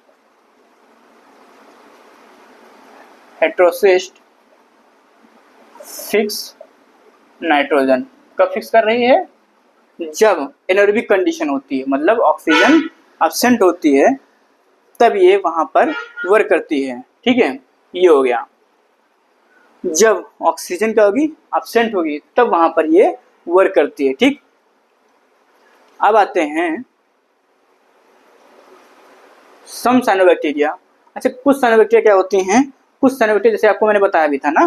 Speaker 1: fix nitrogen. कब फिक्स कर रही है? जब एनारोबिक कंडीशन होती है, मतलब ऑक्सीजन एब्सेंट होती है, तब ये वहां पर वर्क करती है। ठीक है, ये हो गया। जब ऑक्सीजन क्या होगी? एब्सेंट होगी, तब वहां पर ये वर्क करती है। ठीक, अब आते हैं सम साइनोबैक्टीरिया। अच्छा, कुछ साइनोबैक्टीरिया क्या होती हैं? कुछ साइनोबैक्टीरिया, जैसे आपको मैंने बताया भी था ना,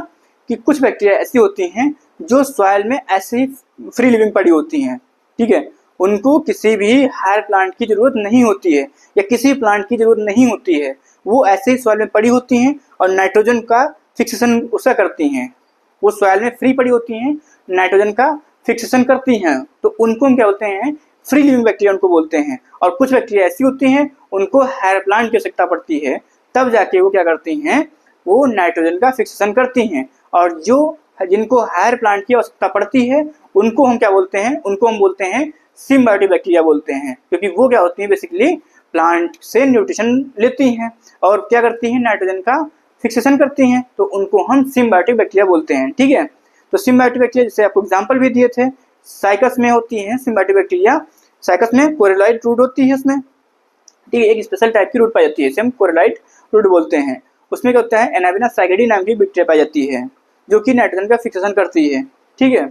Speaker 1: कि कुछ बैक्टीरिया ऐसी होती हैं जो सॉइल में ऐसे ही फ्री लिविंग पड़ी होती हैं। ठीक है, उनको किसी भी हायर प्लांट की जरूरत नहीं होती है, या किसी प्लांट की जरूरत नहीं होती है, वो ऐसे ही सॉइल में पड़ी होती हैं और नाइट्रोजन का फिक्सेशन उसका करती हैं। वो सॉइल में फ्री पड़ी होती हैं, नाइट्रोजन का फिक्सेशन करती हैं, तो उनको हम क्या बोलते हैं? फ्री लिविंग बैक्टीरिया उनको बोलते हैं। और कुछ बैक्टीरिया ऐसी होती हैं, उनको हायर प्लांट की आवश्यकता पड़ती है, तब जाके वो क्या करती हैं? वो नाइट्रोजन का फिक्सेशन करती हैं। और जो जिनको हायर प्लांट की आवश्यकता पड़ती है, उनको हम क्या बोलते हैं? उनको हम बोलते हैं सिम्बायोटिक बैक्टीरिया बोलते हैं, क्योंकि वो क्या होती हैं? बेसिकली प्लांट से न्यूट्रिशन लेती हैं और क्या करती हैं? नाइट्रोजन का फिक्सेशन करती हैं, तो उनको हम सिम्बायोटिक बैक्टीरिया बोलते हैं। ठीक है, तो सिम्बायोटिक बैक्टीरिया जैसे आपको एग्जांपल भी दिए थे, साइकस में होती हैं सिम्बायोटिक बैक्टीरिया। साइकस में कोरेलॉइड रूट होती है उसमें। ठीक है, एक स्पेशल टाइप की रूट पाई जाती है, इसे हम कोरेलॉइड रूट बोलते हैं। उसमें क्या होता है? एनाबिना साइगेडी नाम की बैक्टीरिया पाई जाती है, जो कि नाइट्रोजन का फिक्सेशन करती है। ठीक है,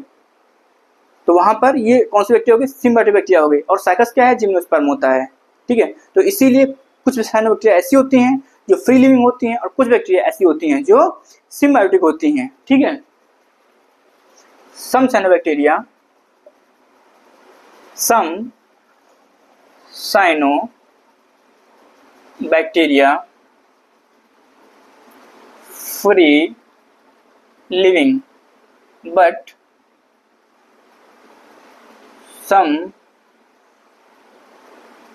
Speaker 1: तो वहां पर ये कौन सी बैक्टीरिया होगी? सिम्बायोटिक बैक्टीरिया हो गई। और साइकस क्या है? जिम्नोस्पर्म होता है। ठीक है, तो इसीलिए कुछ साइनोबैक्टीरिया ऐसी होती हैं जो फ्री लिविंग होती हैं, और कुछ बैक्टीरिया ऐसी होती हैं जो सिम्बायोटिक होती हैं। ठीक है, some cyanobacteria free living, but some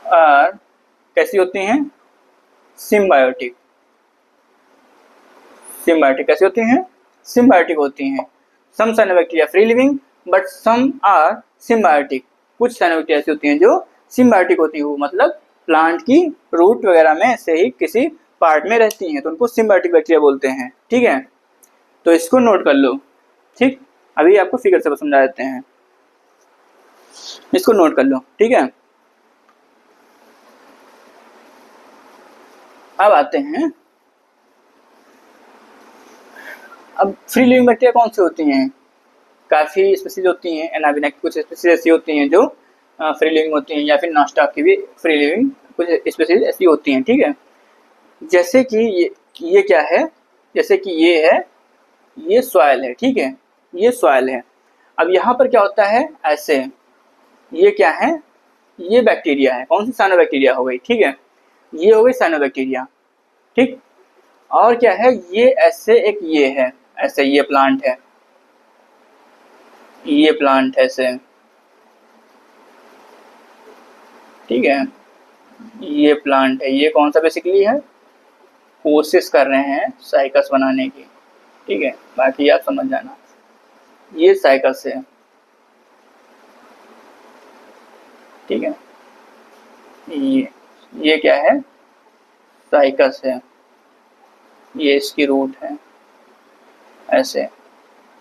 Speaker 1: are कैसी होती हैं? सिम्बायोटिक। कैसी होती हैं? सिम्बायोटिक होती हैं। Some cyanobacteria free living, but some are symbiotic. कुछ साइनोबैक्टीरिया ऐसी होती हैं जो सिम्बायोटिक होती है, मतलब प्लांट की रूट वगैरह में से ही किसी पार्ट में रहती हैं, तो उनको सिम्बायोटिक बैक्टीरिया बोलते हैं। ठीक है, तो इसको नोट कर लो। ठीक, अभी आपको फिगर से समझा देते हैं, इसको नोट कर लो। ठीक है, अब आते हैं, अब फ्री लिविंग बैक्टीरिया कौन सी होती हैं? काफ़ी स्पीसीज होती हैं। एनाबिना की कुछ स्पीसीज ऐसी होती हैं जो फ्री लिविंग होती हैं, या फिर नॉस्टाक की भी फ्री लिविंग कुछ स्पीसीज ऐसी होती हैं। ठीक है, जैसे कि ये क्या है? जैसे कि ये है, ये सॉइल है। ठीक है, ये सॉइल है। अब यहाँ पर क्या होता है? ऐसे, ये क्या है? ये बैक्टीरिया है। कौन सी? साइनोबैक्टीरिया हो गई। ठीक है, ये हो गई साइनोबैक्टीरिया। ठीक, और क्या है? ये ऐसे एक ये है, ऐसे ये प्लांट है, ये प्लांट ऐसे। ठीक है, ये प्लांट है। ये कौन सा बेसिकली है? कोशिश कर रहे हैं साइकस बनाने की। ठीक है, बाकी आप समझ जाना। ये साइकस है। ठीक है, ये क्या है? साइकस है। ये इसकी रूट है ऐसे।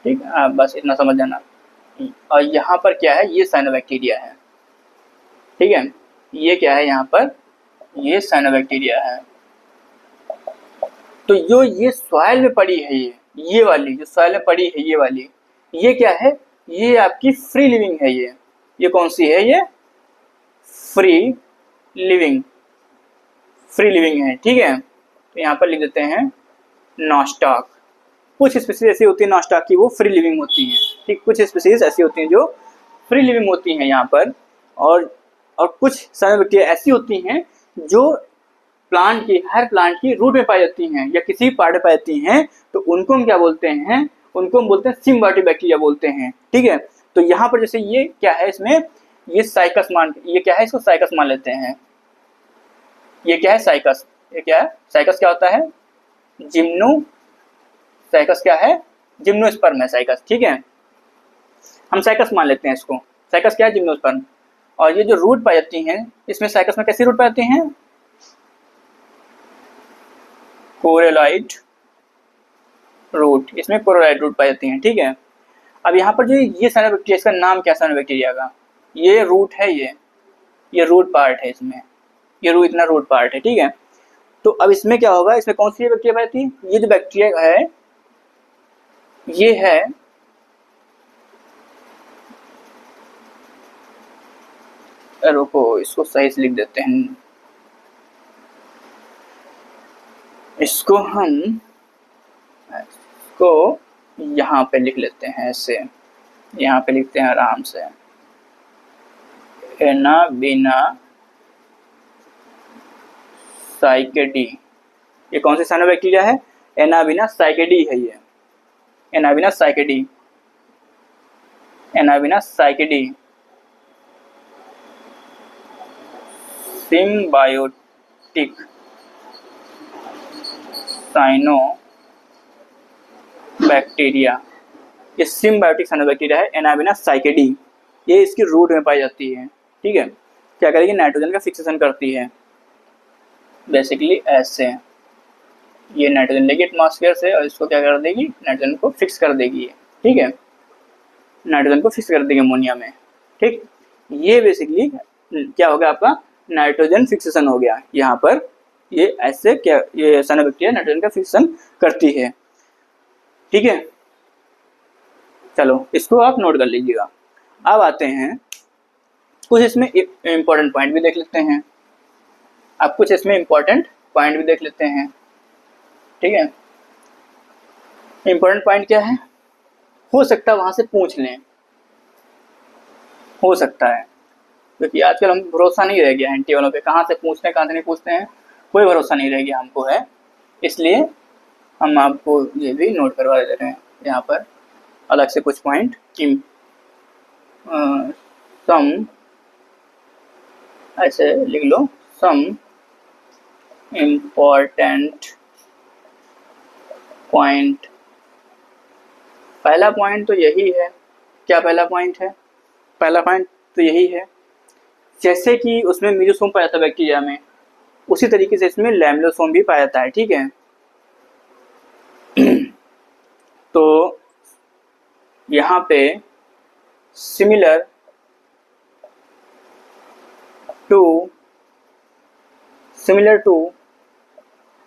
Speaker 1: ठीक है, आप बस इतना समझ जाना। और यहाँ पर क्या है? ये साइनोबैक्टीरिया है। ठीक है, ये क्या है? यहाँ पर ये साइनोबैक्टीरिया है। तो जो ये सॉइल में पड़ी है, ये वाली जो सॉइल में पड़ी है, ये वाली, ये क्या है? ये आपकी फ्री लिविंग है। ये कौन सी है? ये फ्री लिविंग है। ठीक है, तो यहाँ पर लिख देते हैं नॉस्टाक। कुछ स्पीसीज ऐसी होती है नॉस्टाक की, वो फ्री लिविंग होती हैं। ठीक, कुछ स्पीसीज ऐसी होती हैं जो फ्री लिविंग होती हैं यहाँ पर। और कुछ साइनोबैक्टीरिया ऐसी होती हैं जो प्लांट की, हर प्लांट की रूट में पाई जाती हैं, या किसी पार्ट में पाई जाती हैं, तो उनको हम क्या बोलते हैं? उनको हम बोलते हैं सिम्बायोटिक बैक्टीरिया बोलते हैं। ठीक है, तो यहाँ पर जैसे ये क्या है? इसमें ये साइकस मान, ये क्या है? इसको साइकस मान लेते हैं। ये क्या है? साइकस। ये क्या है? साइकस क्या होता है? साइकस क्या है? जिम्नोस्पर्म है साइकस। ठीक है, हम साइकस मान लेते हैं इसको। साइकस क्या है? जिम्नोस्पर्म। और ये जो रूट पाई जाती हैं, इसमें साइकस में कैसी रूट पाई जाती हैं? कोरेलॉइड रूट, इसमें कोरेलॉइड रूट पाई जाती हैं। ठीक है, अब यहाँ पर जो ये साइनोबैक्टीरिया, इसका नाम क्या साइनोबैक्टीरिया का, ये रूट है, ये रूट पार्ट है इसमें, ये रूट इतना रूट पार्ट है। ठीक है, तो अब इसमें क्या होगा, इसमें कौन सी बैक्टीरिया पाई जाती है, ये जो बैक्टीरिया है ये है रुको इसको सही से लिख देते हैं, इसको हम इसको यहाँ पे लिख लेते हैं, ऐसे यहाँ पे लिखते हैं आराम से, एनाबिना साइकेडी। ये कौन सी साइनोबैक्टीरिया है, एनाबिना साइकेडी है ये, एनाबिना साइकेडी, एनाबिना साइकेडी सिम्बायोटिक साइनोबैक्टीरिया, ये सिम्बायोटिक साइनोबैक्टीरिया है, एनाबिना साइकेडी, ये इसकी रूट में पाई जाती है। ठीक है, क्या करेगी, नाइट्रोजन का फिक्सेशन करती है बेसिकली ऐसे, ये नाइट्रोजन लेगी एटमॉस्फेयर से और इसको क्या कर देगी, नाइट्रोजन को फिक्स कर देगी। ठीक है, नाइट्रोजन को फिक्स कर देगी अमोनिया में। ठीक, ये बेसिकली क्या हो गया आपका, नाइट्रोजन फिक्सेशन हो गया यहाँ पर, ये ऐसे क्या, ये साइनोबैक्टीरिया नाइट्रोजन का फिक्सेशन करती है। ठीक है, चलो इसको आप नोट कर लीजिएगा। अब आते हैं कुछ इसमें इम्पोर्टेंट पॉइंट भी देख लेते हैं, अब कुछ इसमें इम्पोर्टेंट पॉइंट भी देख लेते हैं। ठीक है, इम्पोर्टेंट पॉइंट क्या है, हो सकता है वहां से पूछ लें, हो सकता है, क्योंकि आजकल हम भरोसा नहीं रह गया एनटी वालों पे, कहाँ से पूछते हैं कहाँ से नहीं पूछते हैं, कोई भरोसा नहीं रह गया हमको है, इसलिए हम आपको ये भी नोट करवा दे रहे हैं यहाँ पर अलग से कुछ पॉइंट कि सम, ऐसे लिख लो, सम इम्पोर्टेंट पॉइंट। पहला पॉइंट तो यही है, क्या पहला पॉइंट है, पहला पॉइंट तो यही है, जैसे कि उसमें मीजोसोम पाया जाता है बैक्टीरिया में, उसी तरीके से इसमें लैमेलियोसोम भी पाया जाता है। ठीक है, तो यहाँ पे similar to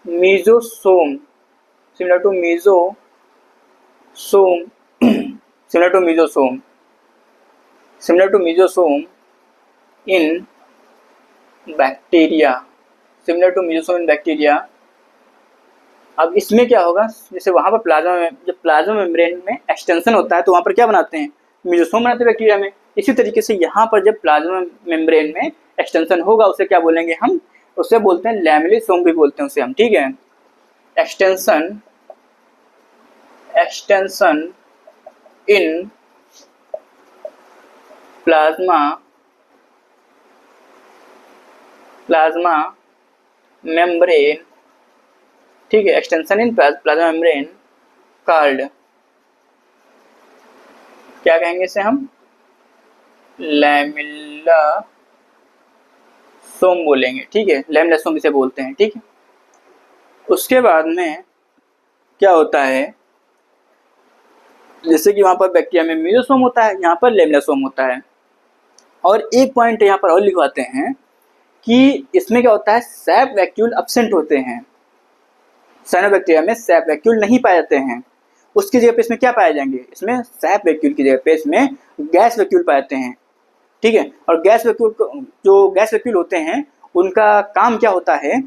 Speaker 1: mesosome, similar to mesosome similar to mesosome, similar to mesosome in bacteria, similar to mesosome in bacteria. अब इसमें क्या होगा, जैसे वहाँ पर प्लाज्मा में, जब प्लाज्मा मेम्ब्रेन में एक्सटेंशन होता है तो वहाँ पर क्या बनाते हैं, मीजोसोम बनाते हैं बैक्टीरिया में। इसी तरीके से यहाँ पर जब प्लाज्मा मेम्ब्रेन में एक्सटेंशन होगा उसे क्या बोलेंगे हम, उसे बोलते हैं लैमेलियोसोम भी बोलते हैं उसे हम। ठीक है, एक्सटेंशन इन प्लाज्मा मेम्ब्रेन। ठीक है, extension in plasma membrane called, क्या कहेंगे इसे हम, लैमेलियोसोम बोलेंगे। ठीक है, लैमेलियोसोम इसे बोलते हैं। ठीक है, उसके बाद में क्या होता है, जैसे कि वहां पर बैक्टीरिया में मीजोसोम होता है, यहाँ पर लैमेलियोसोम होता है। और एक पॉइंट यहाँ पर और लिखवाते हैं कि इसमें क्या होता है, सैप वैक्यूल एब्सेंट होते हैं, साइनोबैक्टीरिया में सैप वैक्यूल नहीं पाए जाते हैं, उसकी जगह पे इसमें क्या पाए जाएंगे, इसमें सैप वैक्यूल की जगह पे इसमें गैस वैक्यूल पाए जाते हैं। ठीक है, और गैस वैक्यूल, जो गैस वैक्यूल होते हैं उनका काम क्या होता है,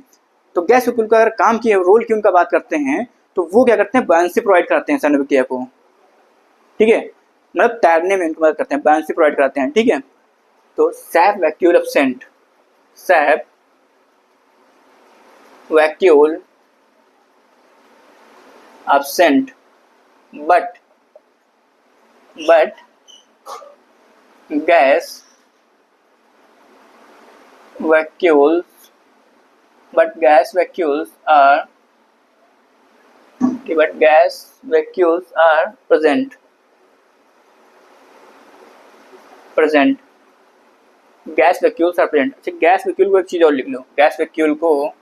Speaker 1: तो गैस वैक्यूल का अगर काम की रोल की उनका बात करते हैं तो वो क्या करते हैं, बायंसी प्रोवाइड करते हैं साइनोबैक्टीरिया को। ठीक है, मतलब तैरने में उनकी मदद करते हैं, बायंसी प्रोवाइड कराते हैं। ठीक है, तो sap vacuole absent, sap vacuole absent, but gas vacuoles are present। Gas vacuoles are present. अच्छा, गैस वैक्यूल को एक चीज और लिख लो, गैस वैक्यूल को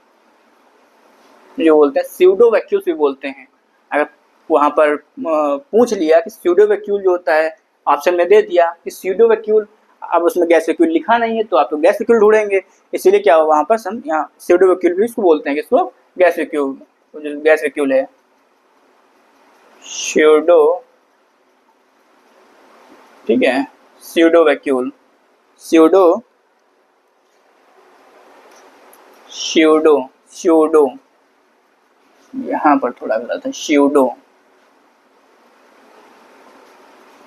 Speaker 1: जो बोलते हैं स्यूडो वैक्यूल्स भी बोलते हैं। अगर वहाँ पर पूछ लिया कि स्यूडो वैक्यूल जो होता है, ऑप्शन में दे दिया कि स्यूडो वैक्यूल, अब उसमें गैस वैक्यूल लिखा नहीं है तो आप लोग गैस वैक्यूल ढूंढेंगे, इसीलिए क्या हुआ वहाँ पर हम यहाँ स्यूडो वैक्यूल भी इसको बोलते हैं, किसको, गैस वैक्यूल। जो गैस वैक्यूल है स्यूडो, ठीक है, pseudo vacuole, pseudo pseudo pseudo यहाँ पर थोड़ा गलत है, स्यूडो,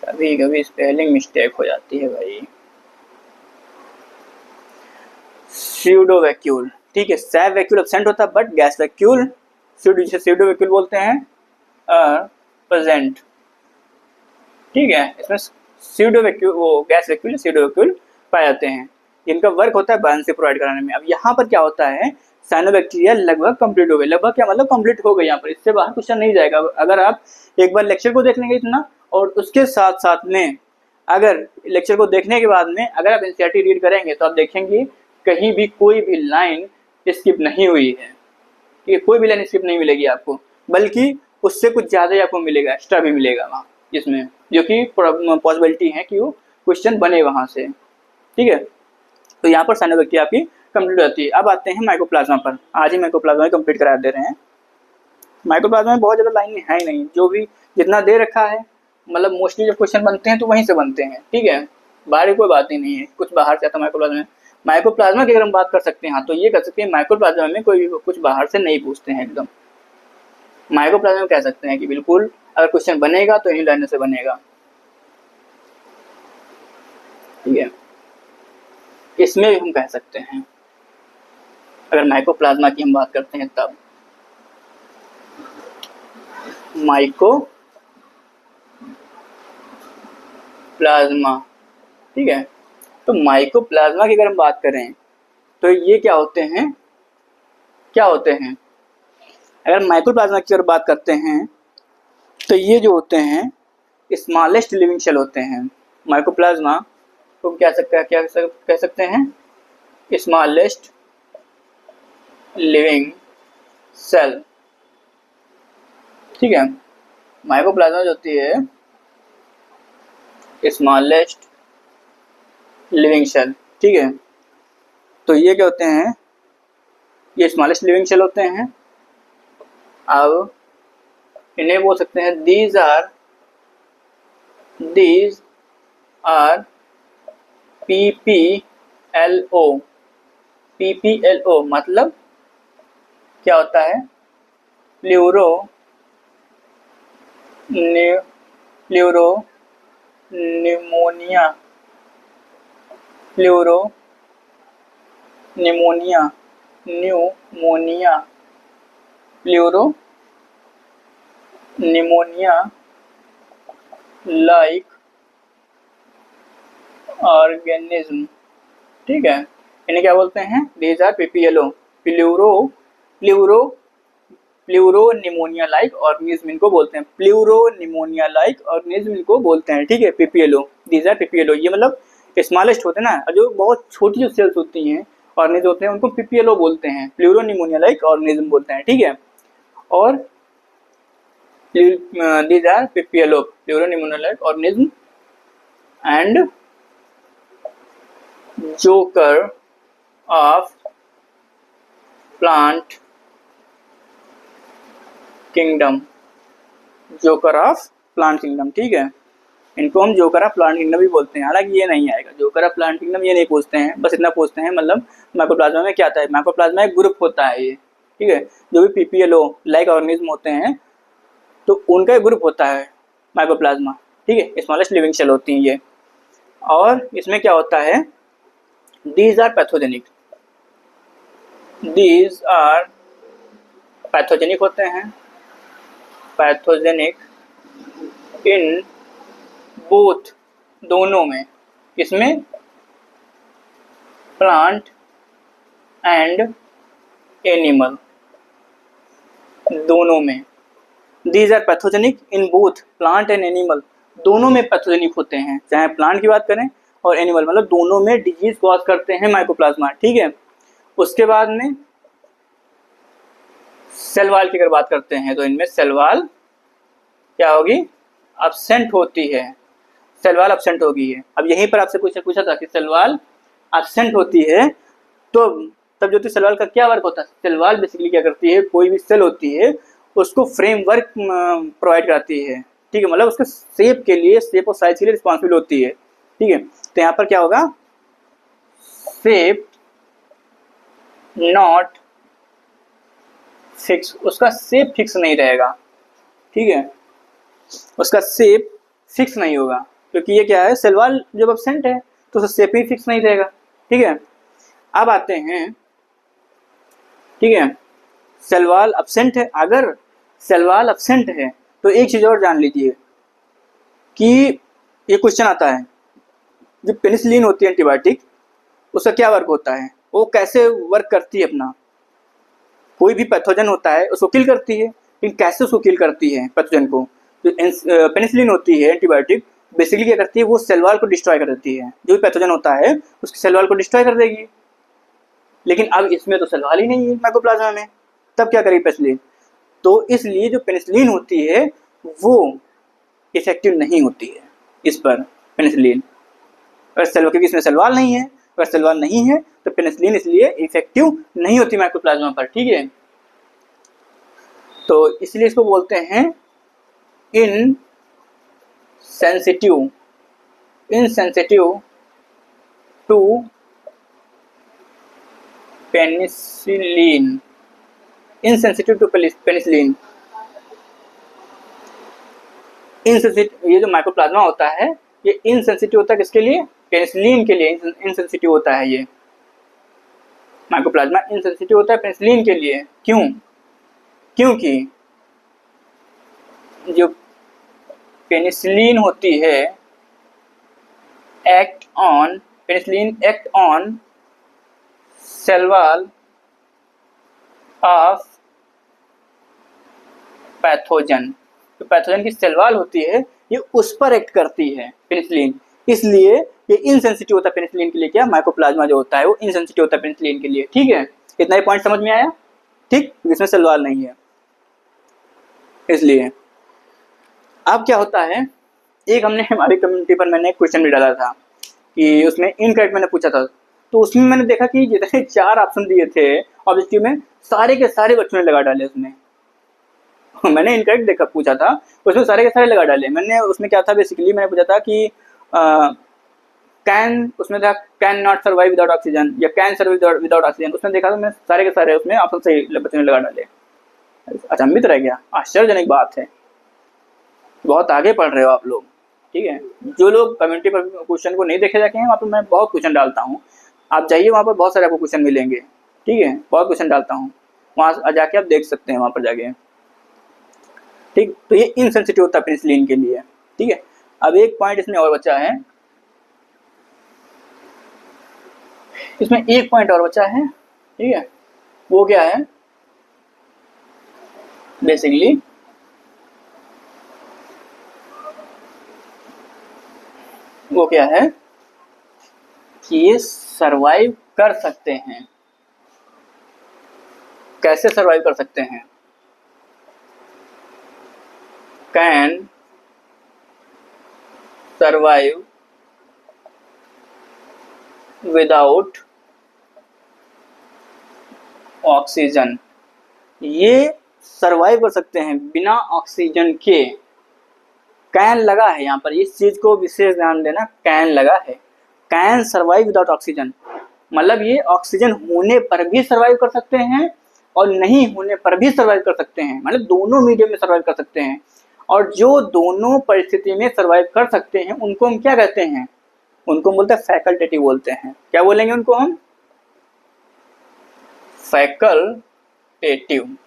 Speaker 1: कभी कभी स्पेलिंग मिस्टेक हो जाती है भाई। स्यूडो वैक्यूल, ठीक है, सैब वैक्यूल एब्सेंट होता है but gas vacuole, pseudo vacuole बोलते हैं प्रेजेंट, ठीक है। इसमें स्यूडो वैक्यूल, वो गैस वैक्यूल, स्यूडो वैक्यूल पाए जाते हैं। इनका वर्क होता है बैलेंस प्रोवाइड कराने में। अब यहाँ पर क्या होता है, साइनोबैक्टीरिया लगभग कंप्लीट हो गई, लगभग क्या मतलब कंप्लीट हो गई, यहाँ पर इससे बाहर क्वेश्चन नहीं जाएगा। अगर आप एक बार लेक्चर को देख लेंगे इतना, और उसके साथ साथ में अगर लेक्चर को देखने के बाद में अगर आप एनसीईआरटी रीड करेंगे तो आप देखेंगे कहीं भी कोई भी लाइन स्किप नहीं हुई है, ठीक है, कोई भी लाइन स्किप नहीं मिलेगी आपको, बल्कि उससे कुछ ज़्यादा ही आपको मिलेगा, एक्स्ट्रा भी मिलेगा वहाँ इसमें, जो कि पॉसिबिलिटी है कि वो क्वेश्चन बने वहाँ से, ठीक है। तो यहाँ पर साइनोबैक्टीरिया आपकी कंप्लीट हो जाती है। अब आते हैं माइकोप्लाज्मा पर, आज ही माइकोप्लाज्मा कंप्लीट करा दे रहे हैं। माइकोप्लाज्मा में बहुत ज़्यादा लाइन है ही नहीं, जो भी जितना दे रखा है, मतलब मोस्टली जब क्वेश्चन बनते हैं तो वहीं से बनते हैं, ठीक है, बाहर कोई बात ही नहीं है, कुछ बाहर से आता माइकोप्लाज्मा में। माइकोप्लाज्मा की अगर हम बात कर सकते हैं, हाँ तो ये कर सकते हैं माइकोप्लाज्मा में कोई कुछ बाहर से नहीं पूछते हैं एकदम। माइकोप्लाज्मा में कह सकते हैं कि बिल्कुल अगर क्वेश्चन बनेगा तो इन्हीं लाइनों से बनेगा, ठीक है, इसमें भी हम कह सकते हैं अगर माइकोप्लाज्मा की हम बात करते हैं तब। माइकोप्लाज्मा, ठीक है, तो माइकोप्लाज्मा की अगर हम बात करें तो ये क्या होते हैं, अगर माइकोप्लाज्मा की अगर बात करते हैं तो ये जो होते हैं स्मॉलेस्ट लिविंग सेल होते हैं। माइकोप्लाज्मा को क्या कह सकते हैं, स्मॉलेस्ट लिविंग सेल, ठीक है। माइकोप्लाज्मा जो होती है स्मॉलेस्ट लिविंग सेल, ठीक है, तो ये क्या होते हैं, ये स्मॉलेस्ट लिविंग सेल होते हैं। अब इन्हें बोल सकते हैं दीज आर PPLO मतलब क्या होता है, प्लूरो निमोनिया लाइक ऑर्गेनिज्म, ठीक है, इन्हें क्या बोलते हैं, these are PPLO, pleuropneumonia like organism इनको बोलते हैं, प्लूरो निमोनिया लाइक ऑर्गेनिज्म इनको बोलते हैं, ठीक है, PPLO, दीज आर PPLO, ये मतलब स्मॉलेस्ट होते हैं ना, जो बहुत छोटी जो सेल्स होती हैं, ऑर्गेनिज्म होते हैं, उनको PPLO बोलते हैं, प्लूरो निमोनिया लाइक ऑर्गेनिज्म बोलते हैं, ठीक है। और these are PPLO, pleuronimoniolate organism, and joker of plant kingdom, ठीक है, इनको हम जोकर ऑफ प्लांट किंगडम भी बोलते हैं। हालांकि ये नहीं आएगा, जोकर ऑफ प्लांट किंगडम ये नहीं पूछते हैं, बस इतना पूछते हैं मतलब माइकोप्लाज्मा में क्या आता है, माइकोप्लाज्मा एक ग्रुप होता है ये, ठीक है, जो भी PPLO लाइक ऑर्गेनिज्म होते हैं तो उनका एक ग्रुप होता है माइकोप्लाज्मा, ठीक है, स्मॉलेस्ट लिविंग सेल होती हैं ये। और इसमें क्या होता है, दीज आर पैथोजेनिक होते हैं, पैथोजेनिक इन बोथ, दोनों में, इसमें प्लांट एंड एनिमल, दोनों में। These are pathogenic in both plant and animal, दोनों में पैथोजेनिक होते हैं, चाहे प्लांट की बात करें और एनिमल, मतलब दोनों में डिजीज कॉज करते हैं माइकोप्लाज्मा, ठीक है। उसके बाद में सेल वॉल की अगर बात करते हैं तो इनमें सेल वॉल क्या होगी, एब्सेंट होती है, सेल वॉल एब्सेंट होगी है। अब यहीं पर आपसे पूछा था कि सेल वॉल एब्सेंट होती है तो तब जो सेल वॉल का क्या वर्क होता है, सेल वॉल बेसिकली क्या करती है, कोई भी सेल होती है उसको फ्रेमवर्क प्रोवाइड कराती है, ठीक है, मतलब उसके शेप के लिए, शेप और साइज के लिए रिस्पॉन्सिबल होती है, ठीक है। तो यहाँ पर क्या होगा, शेप नॉट फिक्स, उसका शेप फिक्स नहीं रहेगा, ठीक है, उसका शेप फिक्स नहीं होगा, क्योंकि ये क्या है, सेल वॉल जब एब्सेंट है तो उसका शेप ही फिक्स नहीं रहेगा, ठीक है। अब आते हैं, ठीक है, सेल वॉल एब्सेंट है, अगर सेल वॉल एब्सेंट है तो एक चीज और जान लीजिए कि ये क्वेश्चन आता है, जो पेनिसिलिन होती है एंटीबायोटिक, उसका क्या वर्क होता है, वो कैसे वर्क करती है अपना, कोई भी पैथोजन होता है उसको किल करती है, लेकिन कैसे उसको किल करती है पैथोजन को, जो पेनिसिलिन होती है एंटीबायोटिक बेसिकली क्या करती है, वो सेल वॉल को डिस्ट्रॉय कर देती है, जो भी पैथोजन होता है उसके सेल वॉल को डिस्ट्रॉय कर देगी। लेकिन अब इसमें तो सेल वॉल ही नहीं है माइकोप्लाज्मा में, तब क्या करेगी पेनिसिलिन, तो इसलिए जो पेनिसिलिन होती है वो इफेक्टिव नहीं होती है इस पर पेनिसिलिन, अगर सेल, क्योंकि इसमें सेल वॉल नहीं है, अगर सेल वॉल नहीं है तो पेनिसिलिन इसलिए इफेक्टिव नहीं होती माइकोप्लाज्मा पर, ठीक है। तो इसलिए इसको बोलते हैं insensitive to penicillin, insensitive to penicillin. Insensitive, ये जो माइकोप्लाज्मा होता है ये इनसेंसिटिव होता है किसके लिए, पेनिसिलिन के लिए इनसेंसिटिव होता है, ये माइकोप्लाज्मा इनसेंसिटिव होता है पेनिसिलिन के लिए। क्यों, क्योंकि जो पेनिसिलिन होती है penicillin act on sale wall of pathogen, तो पैथोजन की सेल वॉल होती है ये उस पर एक्ट करती है पेनिसिलिन, इसलिए ये इनसेंसिटिव होता है पेनिसिलिन के लिए, क्या, माइकोप्लाज्मा जो होता है वो इनसेंसिटिव होता है पेनिसिलिन के लिए, ठीक है। इतना ही पॉइंट समझ में आया, ठीक, इसमें सेल वॉल नहीं है इसलिए। अब क्या होता है, एक हमने हमारी कम्युनिटी पर मैंने एक क्वेश्चन भी डाला था कि उसमें इनकरेक्ट मैंने पूछा था, तो उसमें मैंने देखा कि जितने 4 ऑप्शन दिए थे ऑब्जेक्टिव में, सारे के सारे बच्चों ने लगा डाले उसमें मैंने इनकरेक्ट देखा पूछा था, उसमें सारे के सारे लगा डाले। मैंने उसमें क्या था, बेसिकली मैंने पूछा था कि कैन, उसमें था can not survive without oxygen या कैन सर्वाइव विदाउट ऑक्सीजन, उसमें देखा था मैं सारे के सारे उसमें ऑप्शन सही बच्चों ने लगा डाले। अचंभित रह गया, आश्चर्यजनक बात है, बहुत आगे पढ़ रहे हो आप लोग, ठीक है। जो लोग कम्युनिटी पर क्वेश्चन को नहीं देखे जाके हैं, वहाँ पर मैं बहुत क्वेश्चन डालता हूँ, आप जाइए वहाँ पर बहुत सारे आपको क्वेश्चन मिलेंगे, ठीक है, बहुत क्वेश्चन डालता हूँ, वहाँ जाके आप देख सकते हैं वहाँ पर जाके, ठीक। तो ये इनसेंसिटिव होता है पेनिसिलिन के लिए, ठीक है। अब एक पॉइंट इसमें और बचा है, इसमें एक पॉइंट और बचा है, ठीक है, वो क्या है, बेसिकली वो क्या है कि ये सरवाइव कर सकते हैं, कैसे सरवाइव कर सकते हैं, कैन सरवाइव विदाउट ऑक्सीजन, ये सरवाइव कर सकते हैं बिना ऑक्सीजन के। कैन लगा है यहाँ पर, इस चीज को विशेष ध्यान देना, कैन लगा है, कैन सर्वाइव विदाउट ऑक्सीजन, मतलब ये ऑक्सीजन होने पर भी सर्वाइव कर सकते हैं और नहीं होने पर भी सर्वाइव कर सकते हैं, मतलब दोनों मीडियम में सर्वाइव कर सकते हैं। और जो दोनों परिस्थिति में सर्वाइव कर सकते हैं उनको हम क्या कहते हैं, उनको बोलते हैं फैकल्टेटिव बोलते हैं। क्या बोलेंगे उनको हम, फैकल्टेटिव,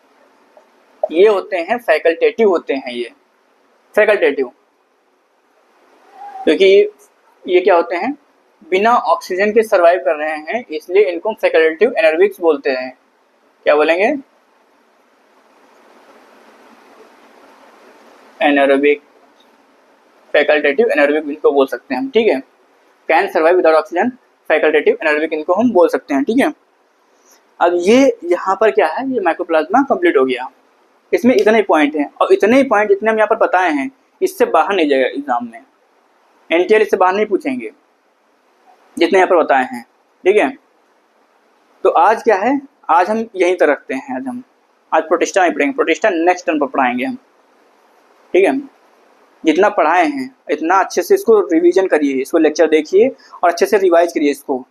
Speaker 1: ये होते हैं फैकल्टेटिव होते हैं ये फैकल्टेटिव, क्योंकि ये क्या होते हैं, बिना ऑक्सीजन के सर्वाइव कर रहे हैं, इसलिए इनको फैकल्टेटिव एनर्बिक्स बोलते हैं। क्या बोलेंगे, एनर्बिक, फैकल्टेटिव एनर्बिक इनको बोल सकते हैं हम, ठीक है। Can survive without oxygen, facultative anaerobic इनको हम बोल सकते हैं, ठीक है। अब ये यहाँ पर क्या है, ये माइकोप्लाज्मा कंप्लीट हो गया। इसमें इतने पॉइंट हैं और इतने पॉइंट जितने हम यहाँ पर बताए हैं इससे बाहर नहीं जाएगा एग्जाम में, एनटीआर इससे बाहर नहीं पूछेंगे जितने यहाँ पर बताए हैं। ठीक है, तो आज क्या है, आज हम यहीं तक रखते हैं। आज प्रोटिस्टा नहीं पढ़ेंगे, प्रोटिस्टा नेक्स्ट टर्म पर पढ़ाएंगे हम। ठीक है, जितना पढ़ाए हैं इतना अच्छे से इसको रिवीजन करिए, इसको लेक्चर देखिए और अच्छे से रिवाइज करिए इसको।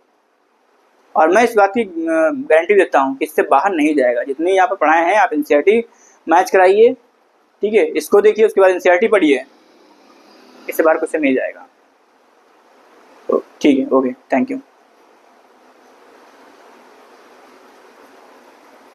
Speaker 1: और मैं इस बात की गारंटी देता हूँ कि इससे बाहर नहीं जाएगा। जितने यहाँ पर पढ़ाए हैं आप एनसीईआरटी मैच कराइए, ठीक है, इसको देखिए, उसके बाद एनसीईआरटी पढ़िए, इससे बाहर कुछ नहीं जाएगा। तो ठीक है, ओके, थैंक यू।